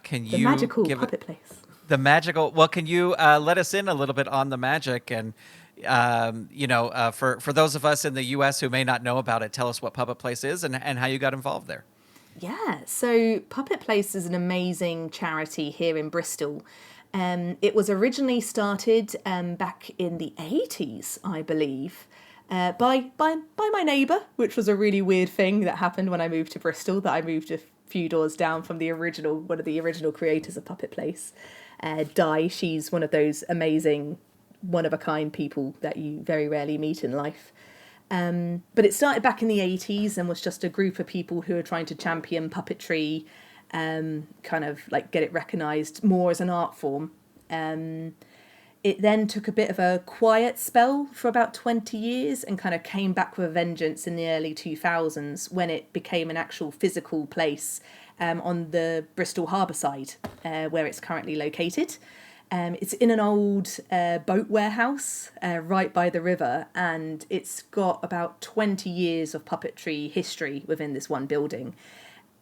Can you the magical Puppet Place? The magical. Well, can you let us in a little bit on the magic? And for those of us in the U.S. who may not know about it, tell us what Puppet Place is and how you got involved there. Yeah, so Puppet Place is an amazing charity here in Bristol. It was originally started back in the 80s, I believe, by my neighbour, which was a really weird thing that happened when I moved to Bristol, that I moved a few doors down from one of the original creators of Puppet Place, Di. She's one of those amazing one-of-a-kind people that you very rarely meet in life. But it started back in the 80s and was just a group of people who were trying to champion puppetry, kind of like get it recognised more as an art form. It then took a bit of a quiet spell for about 20 years and kind of came back with a vengeance in the early 2000s when it became an actual physical place on the Bristol harbour side, where it's currently located. It's in an old boat warehouse right by the river, and it's got about 20 years of puppetry history within this one building.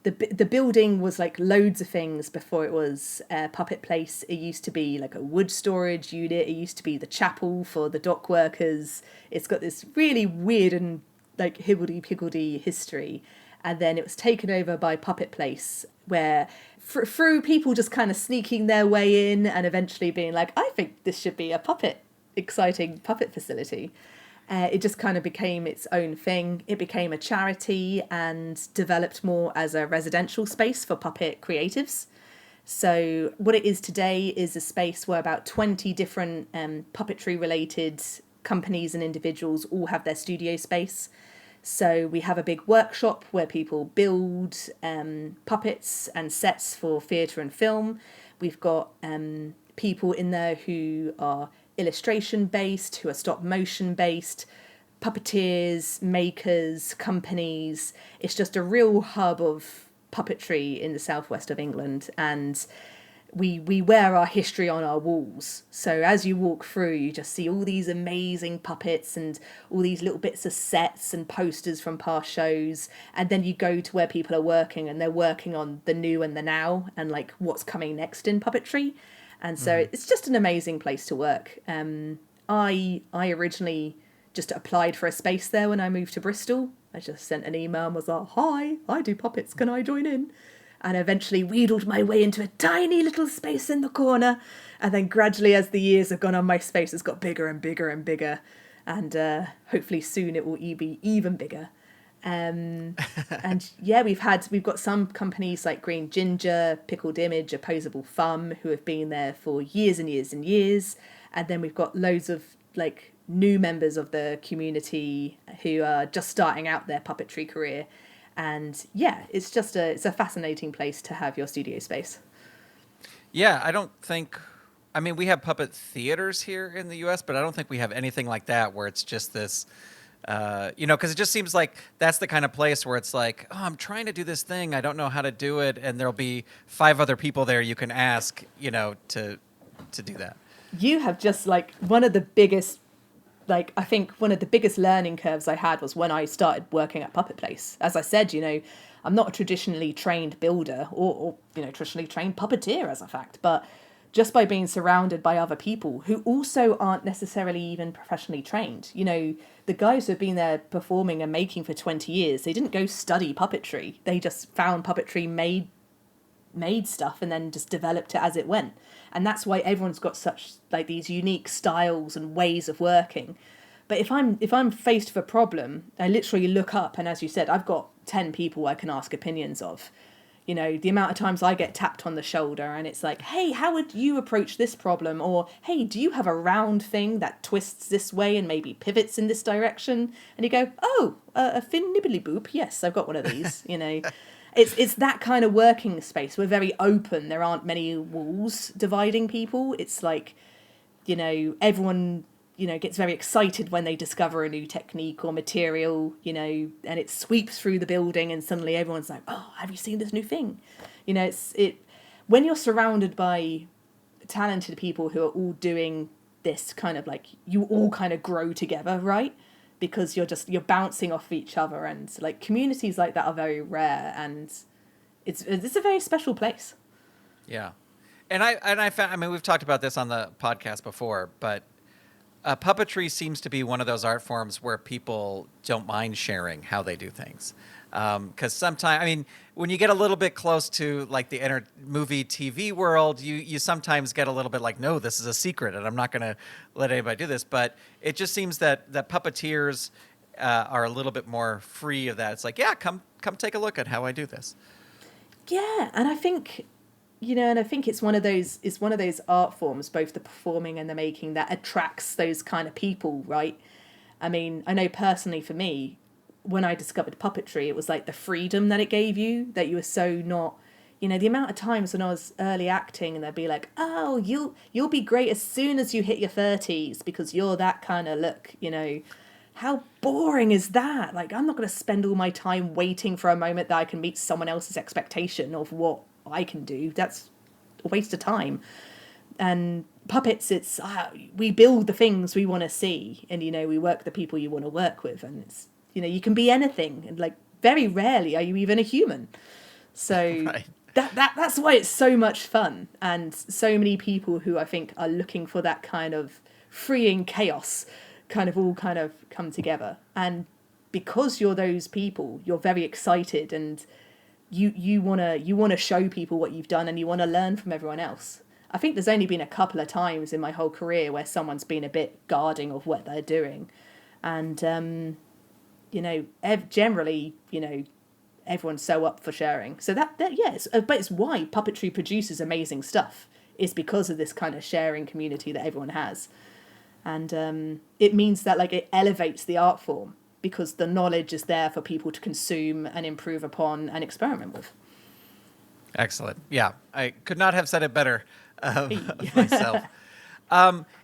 The building was like loads of things before it was Puppet Place. It used to be like a wood storage unit. It used to be the chapel for the dock workers. It's got this really weird and like higgledy-piggledy history. And then it was taken over by Puppet Place, where through people just kind of sneaking their way in and eventually being like, I think this should be a exciting puppet facility. It just kind of became its own thing. It became a charity and developed more as a residential space for puppet creatives. So what it is today is a space where about 20 different puppetry related companies and individuals all have their studio space. So we have a big workshop where people build puppets and sets for theatre and film. We've got people in there who are illustration based, who are stop motion based, puppeteers, makers, companies. It's just a real hub of puppetry in the southwest of England, and we wear our history on our walls. So as you walk through, you just see all these amazing puppets and all these little bits of sets and posters from past shows. And then you go to where people are working, and they're working on the new and the now and like what's coming next in puppetry. And so it's just an amazing place to work. I originally just applied for a space there when I moved to Bristol. I just sent an email and was like, "Hi, I do puppets, can I join in?" And eventually wheedled my way into a tiny little space in the corner. And then gradually, as the years have gone on, my space has got bigger and bigger and bigger. And hopefully soon it will be even bigger. And yeah, we've got some companies like Green Ginger, Pickled Image, Opposable Thumb, who have been there for years and years and years. And then we've got loads of like new members of the community who are just starting out their puppetry career. And yeah, it's a fascinating place to have your studio space. Yeah, I mean, we have puppet theaters here in the US, but I don't think we have anything like that where it's just this, because it just seems like that's the kind of place where it's like, oh, I'm trying to do this thing, I don't know how to do it, and there'll be 5 other people there you can ask, to do that. You have just like one of the biggest learning curves I had was when I started working at Puppet Place. As I said, I'm not a traditionally trained builder or traditionally trained puppeteer as a fact, but just by being surrounded by other people who also aren't necessarily even professionally trained. The guys who have been there performing and making for 20 years, they didn't go study puppetry. They just found puppetry, made stuff, and then just developed it as it went. And that's why everyone's got such like these unique styles and ways of working. But if I'm faced with a problem, I literally look up, and as you said, I've got 10 people I can ask opinions of. The amount of times I get tapped on the shoulder and it's like, "Hey, how would you approach this problem?" Or, "Hey, do you have a round thing that twists this way and maybe pivots in this direction?" And you go, "Oh, a fin nibbly boop. Yes, I've got one of these." It's that kind of working space. We're very open. There aren't many walls dividing people. It's like, everyone, gets very excited when they discover a new technique or material, and it sweeps through the building and suddenly everyone's like, "Oh, have you seen this new thing?" When you're surrounded by talented people who are all doing this kind of like, you all kind of grow together, right? Because you're bouncing off each other, and like communities like that are very rare, and it's a very special place. Yeah. And I found, I mean, we've talked about this on the podcast before, but puppetry seems to be one of those art forms where people don't mind sharing how they do things. Because sometimes, I mean, when you get a little bit close to like the movie TV world, you sometimes get a little bit like, no, this is a secret and I'm not going to let anybody do this. But it just seems that puppeteers are a little bit more free of that. It's like, yeah, come take a look at how I do this. Yeah, and I think it's one of those art forms, both the performing and the making, that attracts those kind of people, right? I mean, I know personally for me, when I discovered puppetry, it was like the freedom that it gave you, that you were so not, the amount of times when I was early acting and they'd be like, "Oh, you'll be great as soon as you hit your 30s because you're that kind of look," How boring is that? Like, I'm not going to spend all my time waiting for a moment that I can meet someone else's expectation of what I can do. That's a waste of time. And puppets, it's we build the things we want to see, and we work the people you want to work with, and it's you can be anything, and like very rarely are you even a human. So Right. that's why it's so much fun, and so many people who I think are looking for that kind of freeing chaos kind of all kind of come together. And because you're those people, you're very excited, and you want to show people what you've done, and you want to learn from everyone else. I think there's only been a couple of times in my whole career where someone's been a bit guarding of what they're doing. And generally, everyone's so up for sharing. So that yes, but it's why puppetry produces amazing stuff, is because of this kind of sharing community that everyone has. And it means that like it elevates the art form. because the knowledge is there for people to consume and improve upon and experiment with. Excellent. Yeah, I could not have said it better myself.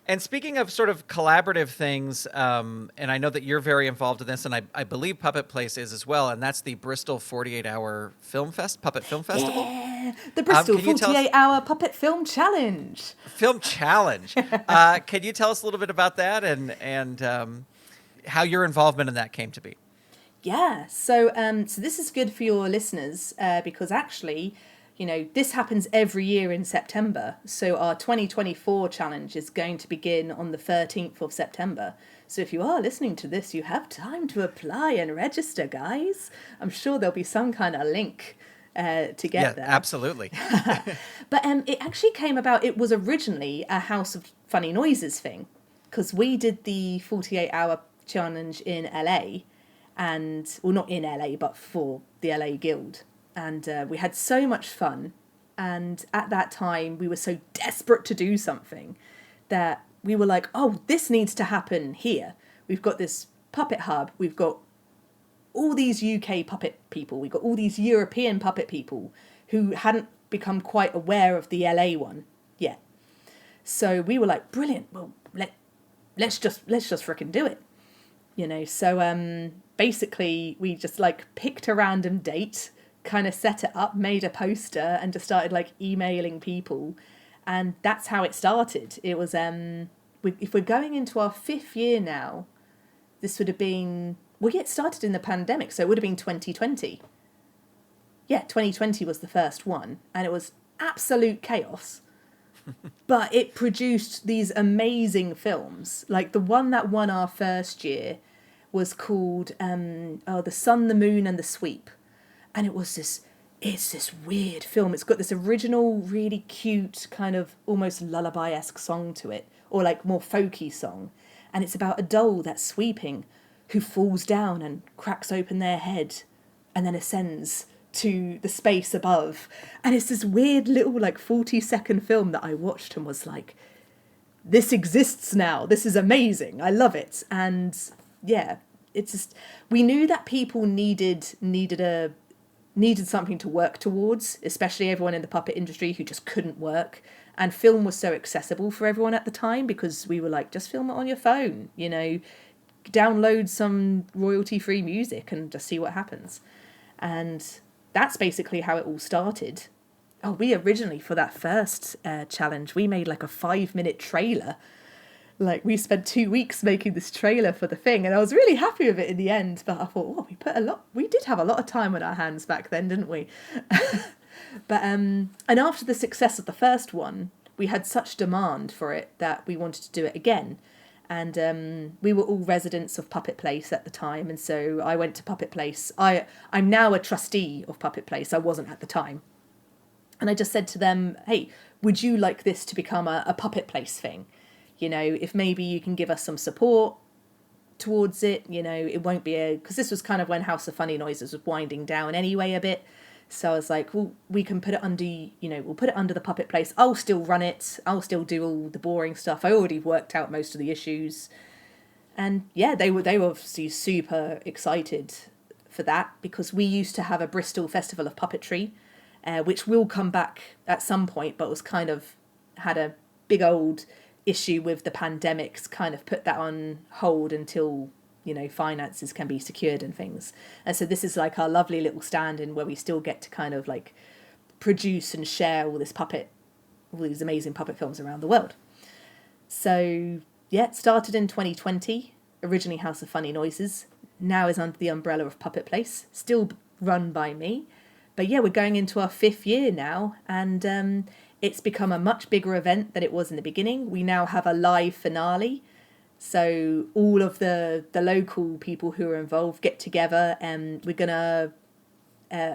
And speaking of sort of collaborative things, and I know that you're very involved in this, and I believe Puppet Place is as well, and that's the Bristol 48-hour Puppet Film Festival. Yeah, the Bristol 48-hour Puppet Film Challenge. Film Challenge. Can you tell us a little bit about that and how your involvement in that came to be? Yeah, so this is good for your listeners because actually, this happens every year in September. So our 2024 challenge is going to begin on the 13th of September. So if you are listening to this, you have time to apply and register, guys. I'm sure there'll be some kind of link to get there. Absolutely. But it actually came about, it was originally a House of Funny Noises thing, because we did the 48-hour challenge in LA, not in LA, but for the LA Guild. And we had so much fun. And at that time, we were so desperate to do something that we were like, oh, this needs to happen here. We've got this puppet hub. We've got all these UK puppet people. We've got all these European puppet people who hadn't become quite aware of the LA one yet. So we were like, brilliant. Well, let's just frickin' do it. So basically we just picked a random date, kind of set it up, made a poster, and just started emailing people, and that's how it started. It was if we're going into our 5th year now, this would have been, it started in the pandemic, so it would have been 2020. Yeah, 2020 was the first one, and it was absolute chaos. But it produced these amazing films. The one that won our first year was called The Sun, the Moon and the Sweep. And it's this weird film. It's got this original, really cute, kind of almost lullaby-esque song to it, or more folky song. And it's about a doll that's sweeping, who falls down and cracks open their head and then ascends to the space above. And it's this weird little 40-second film that I watched and was like, this exists now. This is amazing. I love it. And yeah, it's just, we knew that people needed something to work towards, especially everyone in the puppet industry who just couldn't work. And film was so accessible for everyone at the time because we were like, just film it on your phone, download some royalty-free music and just see what happens. And that's basically how it all started. Oh, we originally, for that first challenge, we made a 5-minute trailer. We spent 2 weeks making this trailer for the thing, and I was really happy with it in the end. But I thought, we did have a lot of time on our hands back then, didn't we? But and after the success of the first one, we had such demand for it that we wanted to do it again. And we were all residents of Puppet Place at the time, and so I went to Puppet Place. I'm now a trustee of Puppet Place. I wasn't at the time. And I just said to them, hey, would you like this to become a Puppet Place thing? If maybe you can give us some support towards it, it won't be because this was kind of when House of Funny Noises was winding down anyway a bit. So I was like, well, we can put it under, we'll put it under the Puppet Place. I'll still run it. I'll still do all the boring stuff. I already worked out most of the issues. And yeah, they were obviously super excited for that because we used to have a Bristol Festival of Puppetry, which will come back at some point, but was kind of had a big old issue with the pandemics, kind of put that on hold until finances can be secured and things. And so this is our lovely little stand-in where we still get to kind of produce and share all these amazing puppet films around the world. So yeah, it started in 2020, originally House of Funny Noises, now is under the umbrella of Puppet Place, still run by me. But yeah, we're going into our 5th year now, and it's become a much bigger event than it was in the beginning. We now have a live finale. So all of the local people who are involved get together, and we're going to,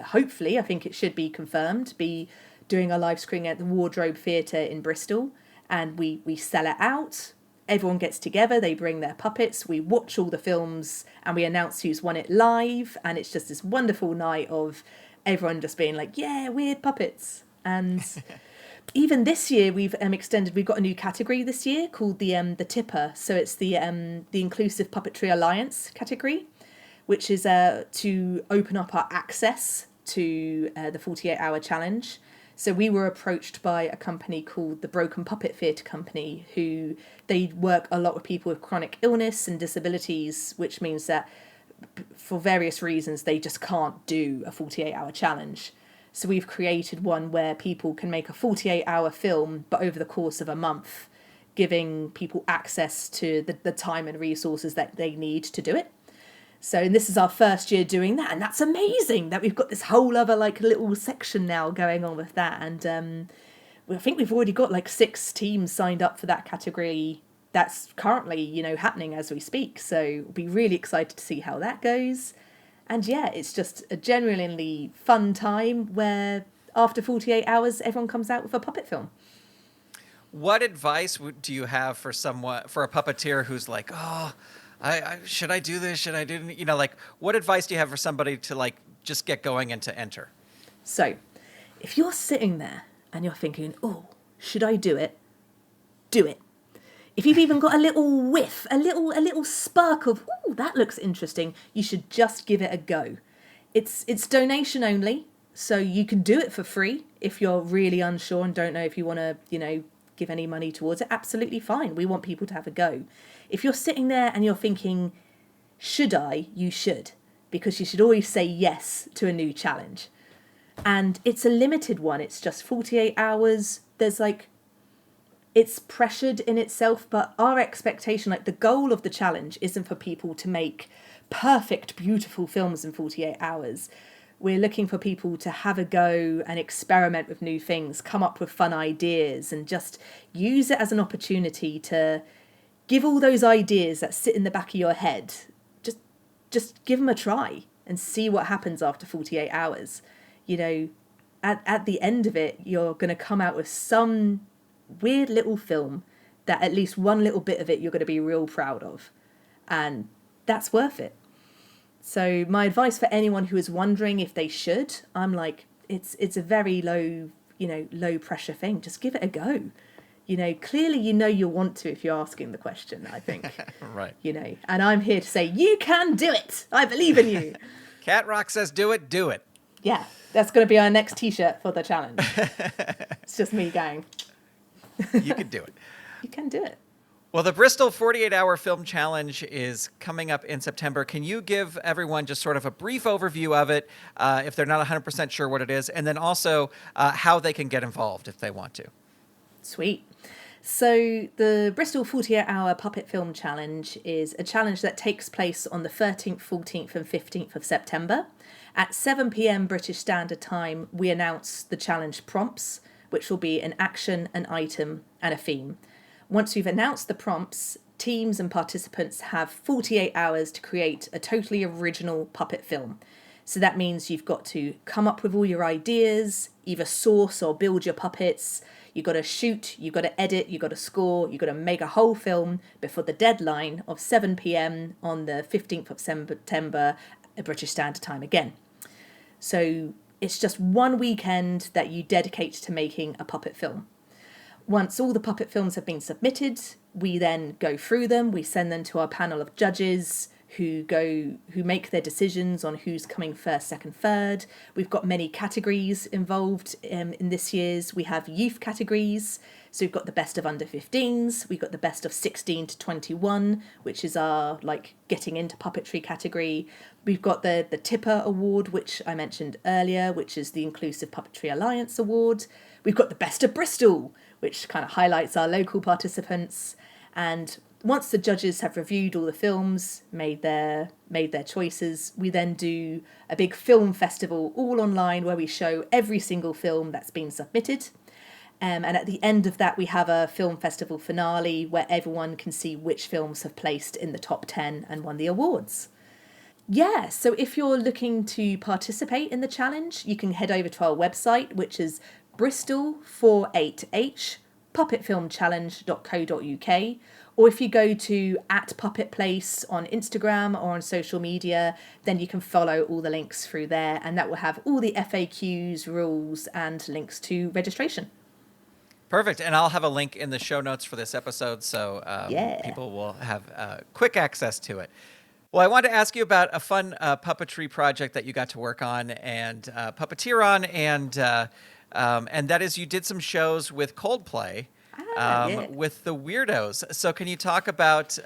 hopefully, I think it should be confirmed, be doing a live screening at the Wardrobe Theatre in Bristol. And we sell it out. Everyone gets together, they bring their puppets, we watch all the films, and we announce who's won it live. And it's just this wonderful night of everyone just being like, yeah, weird puppets. And even this year we've extended. We've got a new category this year called the Tipper. So it's the Inclusive Puppetry Alliance category. which is to open up our access to the 48-hour challenge. So we were approached by a company called the Broken Puppet Theatre Company, who they work a lot with people with chronic illness and disabilities, which means that for various reasons they just can't do a 48-hour challenge. So we've created one where people can make a 48-hour film, but over the course of a month, giving people access to the time and resources that they need to do it. So and this is our first year doing that, and that's amazing that we've got this whole other like little section now going on with that. And I think we've already got like 6 teams signed up for that category. That's currently, happening as we speak. So we'll be really excited to see how that goes. And yeah, it's just a genuinely fun time where after 48 hours, everyone comes out with a puppet film. What advice do you have for a puppeteer who's like, oh, I should I do this? Should I do, like, what advice do you have for somebody to like just get going and to enter? So if you're sitting there and you're thinking, oh, should I do it? Do it. If you've even got a little whiff, a little spark of, oh, that looks interesting, you should just give it a go. It's donation only, so you can do it for free if you're really unsure and don't know if you want to, give any money towards it. Absolutely fine. We want people to have a go. If you're sitting there and you're thinking, should I? You should, because you should always say yes to a new challenge. And it's a limited one. It's just 48 hours. It's pressured in itself, but our expectation, like the goal of the challenge isn't for people to make perfect, beautiful films in 48 hours. We're looking for people to have a go and experiment with new things, come up with fun ideas, and just use it as an opportunity to give all those ideas that sit in the back of your head. Just give them a try and see what happens after 48 hours. At the end of it, you're going to come out with some weird little film that at least one little bit of it you're going to be real proud of, and that's worth it. So my advice for anyone who is wondering if they should, I'm like, it's a very low pressure thing. Just give it a go. Clearly you want to if you're asking the question, I think. Right. And I'm here to say you can do it. I believe in you. Cat Rock says do it. Yeah, that's going to be our next t-shirt for the challenge. It's just me going, you can do it. You can do it. Well, the Bristol 48-Hour Film Challenge is coming up in September. Can you give everyone just sort of a brief overview of it, if they're not 100% sure what it is, and then also how they can get involved if they want to? Sweet. So the Bristol 48-Hour Puppet Film Challenge is a challenge that takes place on the 13th, 14th and 15th of September. At 7 p.m. British Standard Time, we announce the challenge prompts, which will be an action, an item, and a theme. Once we've announced the prompts, teams and participants have 48 hours to create a totally original puppet film. So that means you've got to come up with all your ideas, either source or build your puppets. You've got to shoot, you've got to edit, you've got to score, you've got to make a whole film before the deadline of 7 p.m. on the 15th of September, British Standard Time again. So it's just one weekend that you dedicate to making a puppet film. Once all the puppet films have been submitted, we then go through them. We send them to our panel of judges who make their decisions on who's coming first, second, third. We've got many categories involved in this year's. We have youth categories. So we've got the best of under 15s. We've got the best of 16 to 21, which is our getting into puppetry category. We've got the Tipper Award, which I mentioned earlier, which is the Inclusive Puppetry Alliance Award. We've got the best of Bristol, which kind of highlights our local participants. And once the judges have reviewed all the films, made their choices, we then do a big film festival all online where we show every single film that's been submitted. And at the end of that, we have a film festival finale where everyone can see which films have placed in the top 10 and won the awards. Yeah, so if you're looking to participate in the challenge, you can head over to our website, which is bristol48hpuppetfilmchallenge.co.uk. Or if you go to @puppetplace on Instagram or on social media, then you can follow all the links through there, and that will have all the FAQs, rules, and links to registration. Perfect. And I'll have a link in the show notes for this episode, so people will have quick access to it. Well, I wanted to ask you about a fun puppetry project that you got to work on and puppeteer on, and that is you did some shows with Coldplay, Yeah. with the Weirdos. So, can you talk about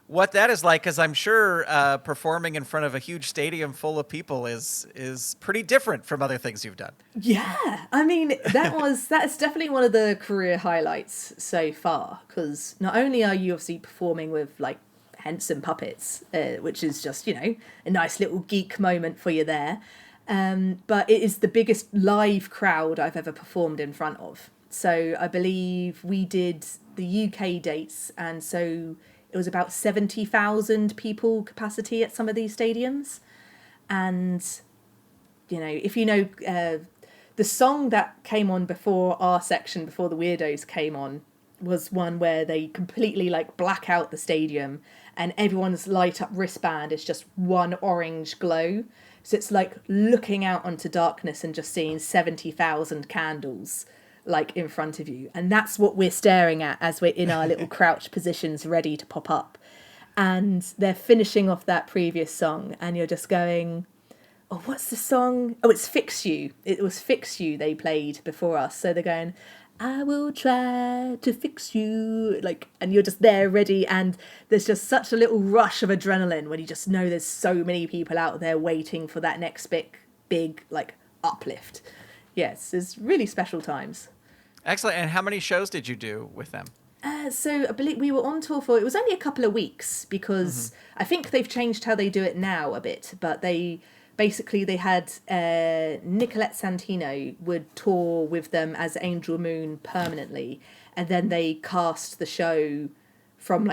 what that is like? Because I'm sure performing in front of a huge stadium full of people is pretty different from other things you've done. Yeah, I mean that's definitely one of the career highlights so far, because not only are you obviously performing with like Henson puppets, which is just a nice little geek moment for you there, but it is the biggest live crowd I've ever performed in front of. So I believe we did the UK dates, and so it was about 70,000 people capacity at some of these stadiums, and if the song that came on before our section, before the Weirdos came on, was one where they completely like black out the stadium and everyone's light up wristband is just one orange glow. So it's like looking out onto darkness and just seeing 70,000 candles like in front of you. And that's what we're staring at as we're in our little crouch positions ready to pop up. And they're finishing off that previous song and you're just going, oh, what's the song? Oh, it's Fix You. It was Fix You they played before us. So they're going, I will try to fix you. And you're just there ready. And there's just such a little rush of adrenaline when you just know there's so many people out there waiting for that next big uplift. Yes, it's really special times. Excellent. And how many shows did you do with them? So I believe we were on tour for, it was only a couple of weeks because I think they've changed how they do it now a bit, but they had Nicolette Santino would tour with them as Angel Moon permanently, and then they cast the show from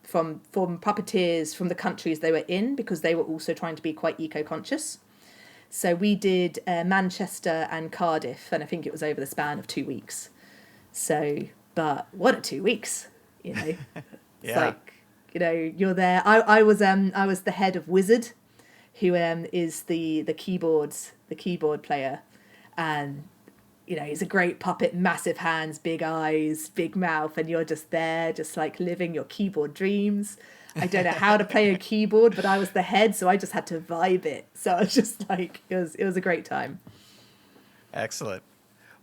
from puppeteers from the countries they were in, because they were also trying to be quite eco-conscious. So we did Manchester and Cardiff, and I think it was over the span of 2 weeks. So, but what a 2 weeks, It's Yeah. you're there. I was the head of Wizard, who is the keyboard player, and he's a great puppet, massive hands, big eyes, big mouth, and you're just there, just like living your keyboard dreams. I don't know how to play a keyboard, but I was the head, so I just had to vibe it. So I was just like, it was a great time. Excellent.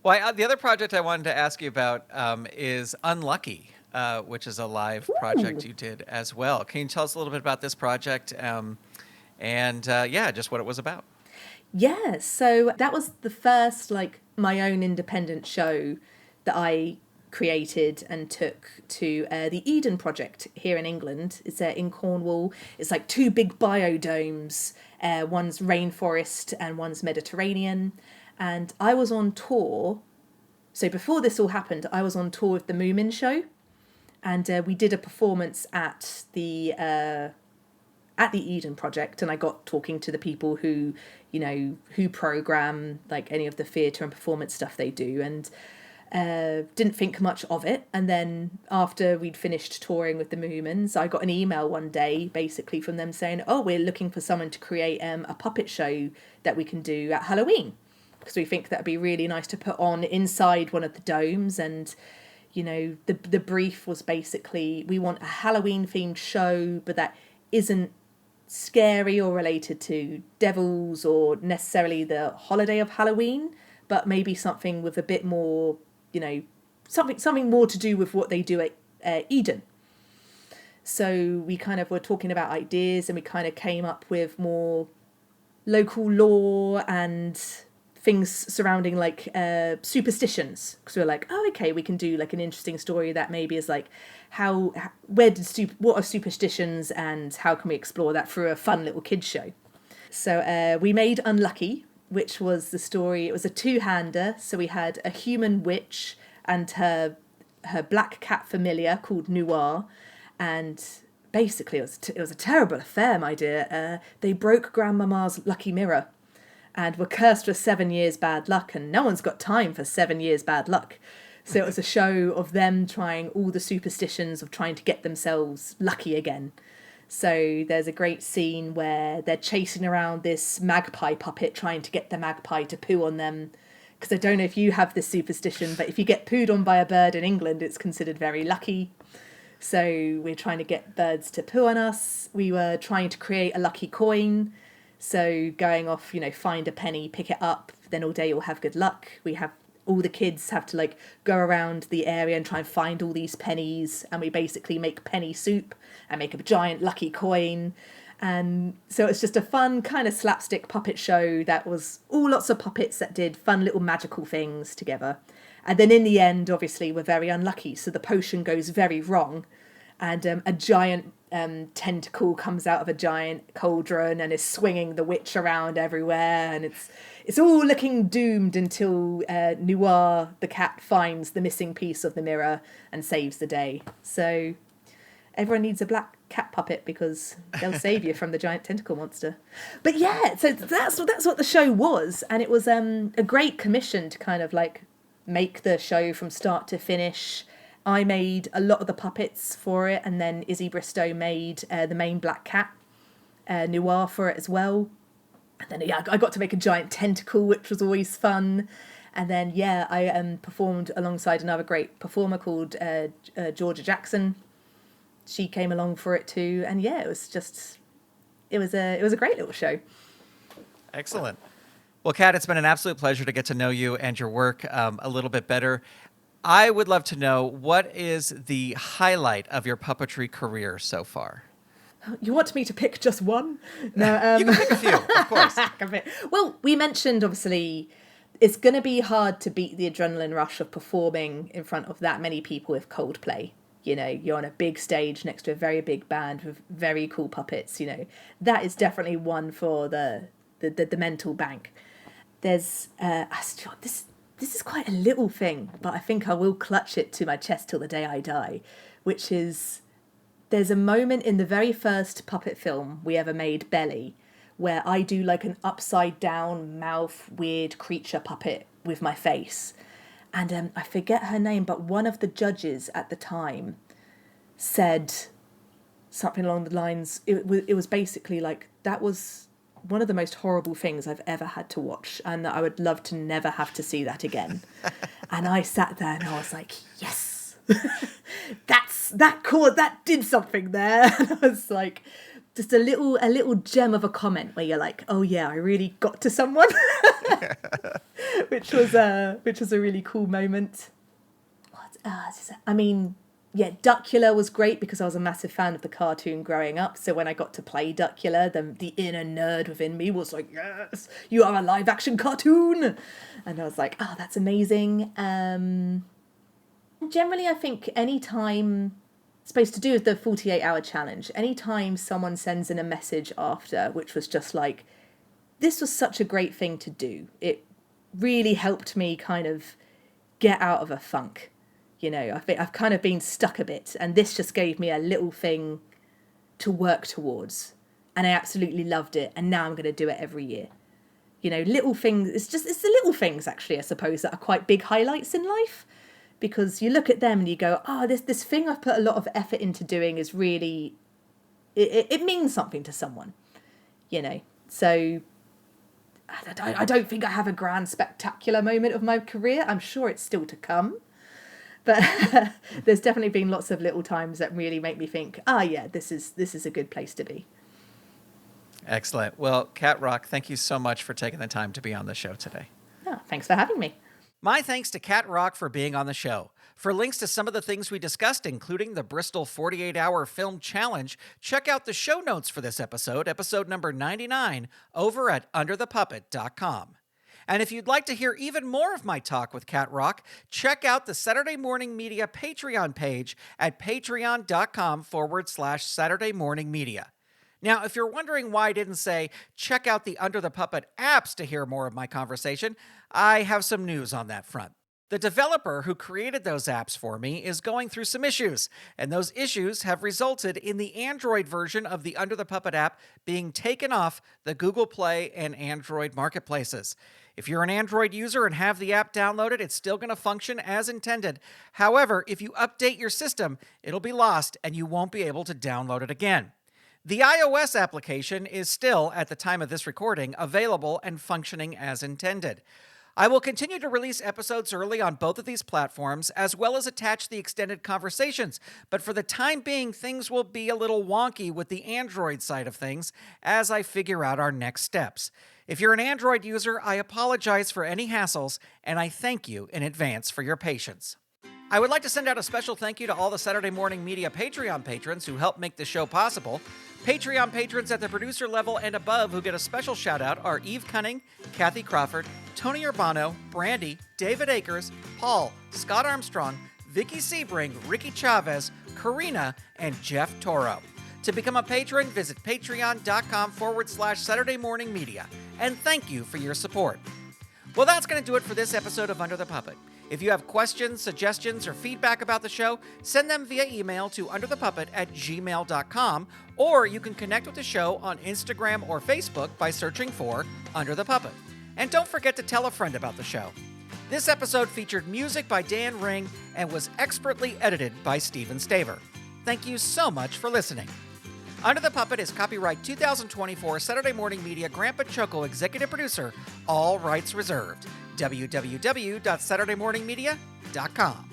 Well, the other project I wanted to ask you about is Unlucky, which is a live project you did as well. Can you tell us a little bit about this project? Just what it was about. Yeah, so that was the first my own independent show that I created and took to the Eden Project here in England. It's in Cornwall. It's like two big biodomes. One's rainforest and one's Mediterranean. And I was on tour. So before this all happened, I was on tour with the Moomin Show, and we did a performance at the Eden Project, and I got talking to the people who program any of the theatre and performance stuff they do, and didn't think much of it. And then after we'd finished touring with the Moomins, I got an email one day basically from them saying, oh, we're looking for someone to create a puppet show that we can do at Halloween, because we think that'd be really nice to put on inside one of the domes. And the brief was basically, we want a Halloween themed show, but that isn't scary or related to devils or necessarily the holiday of Halloween, but maybe something with a bit more, something more to do with what they do at Eden. So we kind of were talking about ideas, and we kind of came up with more local lore and things surrounding superstitions, because we were like, oh, okay, we can do an interesting story that maybe is what are superstitions and how can we explore that through a fun little kids show. So we made Unlucky, which was the story. It was a two-hander, so we had a human witch and her black cat familiar called Noir, and basically it was a terrible affair, my dear. They broke Grandmama's lucky mirror and were cursed with 7 years bad luck, and no one's got time for 7 years bad luck. So it was a show of them trying all the superstitions of trying to get themselves lucky again. So there's a great scene where they're chasing around this magpie puppet trying to get the magpie to poo on them. Because I don't know if you have this superstition, but if you get pooed on by a bird in England, it's considered very lucky. So we're trying to get birds to poo on us. We were trying to create a lucky coin. So going off, find a penny, pick it up, then all day you'll have good luck. We have all the kids have to like go around the area and try and find all these pennies, and we basically make penny soup and make a giant lucky coin. And so it's just a fun kind of slapstick puppet show that was all lots of puppets that did fun little magical things together. And then in the end, obviously, we're very unlucky. So the potion goes very wrong. And a giant tentacle comes out of a giant cauldron and is swinging the witch around everywhere. And it's all looking doomed until Noir, the cat, finds the missing piece of the mirror and saves the day. So everyone needs a black cat puppet because they'll save you from the giant tentacle monster. But yeah, so that's what the show was. And it was a great commission to kind of like make the show from start to finish. I made a lot of the puppets for it, and then Izzy Bristow made the main black cat, Noir, for it as well. And then I got to make a giant tentacle, which was always fun. And then I performed alongside another great performer called Georgia Jackson. She came along for it too, and it was a great little show. Excellent. Well, Kat, it's been an absolute pleasure to get to know you and your work a little bit better. I would love to know, what is the highlight of your puppetry career so far? You want me to pick just one? No, you can pick a few, of course. Well, we mentioned, obviously, it's going to be hard to beat the adrenaline rush of performing in front of that many people with Coldplay. You're on a big stage next to a very big band with very cool puppets. That is definitely one for the mental bank. There's this is quite a little thing, but I think I will clutch it to my chest till the day I die, which is there's a moment in the very first puppet film we ever made, Belly, where I do like an upside down mouth weird creature puppet with my face. And I forget her name, but one of the judges at the time said something along the lines, it was basically like, that was one of the most horrible things I've ever had to watch, and I would love to never have to see that again. And I sat there and I was like, yes, that did something there. And I was like, just a little gem of a comment where you're like, oh yeah, I really got to someone. which was a really cool moment. Duckula was great because I was a massive fan of the cartoon growing up. So when I got to play Duckula, the inner nerd within me was like, yes, you are a live action cartoon. And I was like, oh, that's amazing. Generally, I think anytime, supposed to do with the 48-hour challenge, anytime someone sends in a message after, which was just like, this was such a great thing to do. It really helped me kind of get out of a funk. I've kind of been stuck a bit, and this just gave me a little thing to work towards, and I absolutely loved it. And now I'm going to do it every year. Little things. It's the little things, actually, I suppose, that are quite big highlights in life, because you look at them and you go, oh, this thing I've put a lot of effort into doing is really, it means something to someone, So I don't think I have a grand spectacular moment of my career. I'm sure it's still to come. But there's definitely been lots of little times that really make me think, this is a good place to be. Excellent. Well, Kat Rock, thank you so much for taking the time to be on the show today. Oh, thanks for having me. My thanks to Kat Rock for being on the show. For links to some of the things we discussed, including the Bristol 48-Hour Film Challenge, check out the show notes for this episode number 99, over at underthepuppet.com. And if you'd like to hear even more of my talk with Kat Rock, check out the Saturday Morning Media Patreon page at patreon.com/Saturday Morning Media. Now, if you're wondering why I didn't say check out the Under the Puppet apps to hear more of my conversation, I have some news on that front. The developer who created those apps for me is going through some issues, and those issues have resulted in the Android version of the Under the Puppet app being taken off the Google Play and Android marketplaces. If you're an Android user and have the app downloaded, it's still going to function as intended. However, if you update your system, it'll be lost and you won't be able to download it again. The iOS application is still, at the time of this recording, available and functioning as intended. I will continue to release episodes early on both of these platforms, as well as attach the extended conversations, but for the time being, things will be a little wonky with the Android side of things as I figure out our next steps. If you're an Android user, I apologize for any hassles, and I thank you in advance for your patience. I would like to send out a special thank you to all the Saturday Morning Media Patreon patrons who help make this show possible. Patreon patrons at the producer level and above who get a special shout out are Eve Cunning, Kathy Crawford, Tony Urbano, Brandy, David Akers, Paul, Scott Armstrong, Vicky Sebring, Ricky Chavez, Karina, and Jeff Toro. To become a patron, visit patreon.com/Saturday Morning Media. And thank you for your support. Well, that's going to do it for this episode of Under the Puppet. If you have questions, suggestions, or feedback about the show, send them via email to underthepuppet@gmail.com, or you can connect with the show on Instagram or Facebook by searching for Under the Puppet. And don't forget to tell a friend about the show. This episode featured music by Dan Ring and was expertly edited by Steven Staver. Thank you so much for listening. Under the Puppet is copyright 2024 Saturday Morning Media Grandpa Choco executive producer, all rights reserved. www.saturdaymorningmedia.com.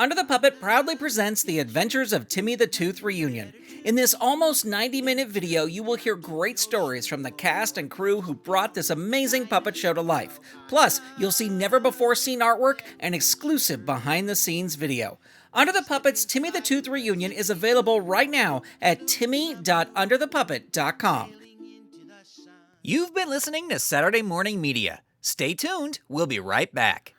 Under the Puppet proudly presents The Adventures of Timmy the Tooth Reunion. In this almost 90-minute video, you will hear great stories from the cast and crew who brought this amazing puppet show to life. Plus, you'll see never-before-seen artwork and exclusive behind-the-scenes video. Under the Puppet's Timmy the Tooth Reunion is available right now at timmy.underthepuppet.com. You've been listening to Saturday Morning Media. Stay tuned. We'll be right back.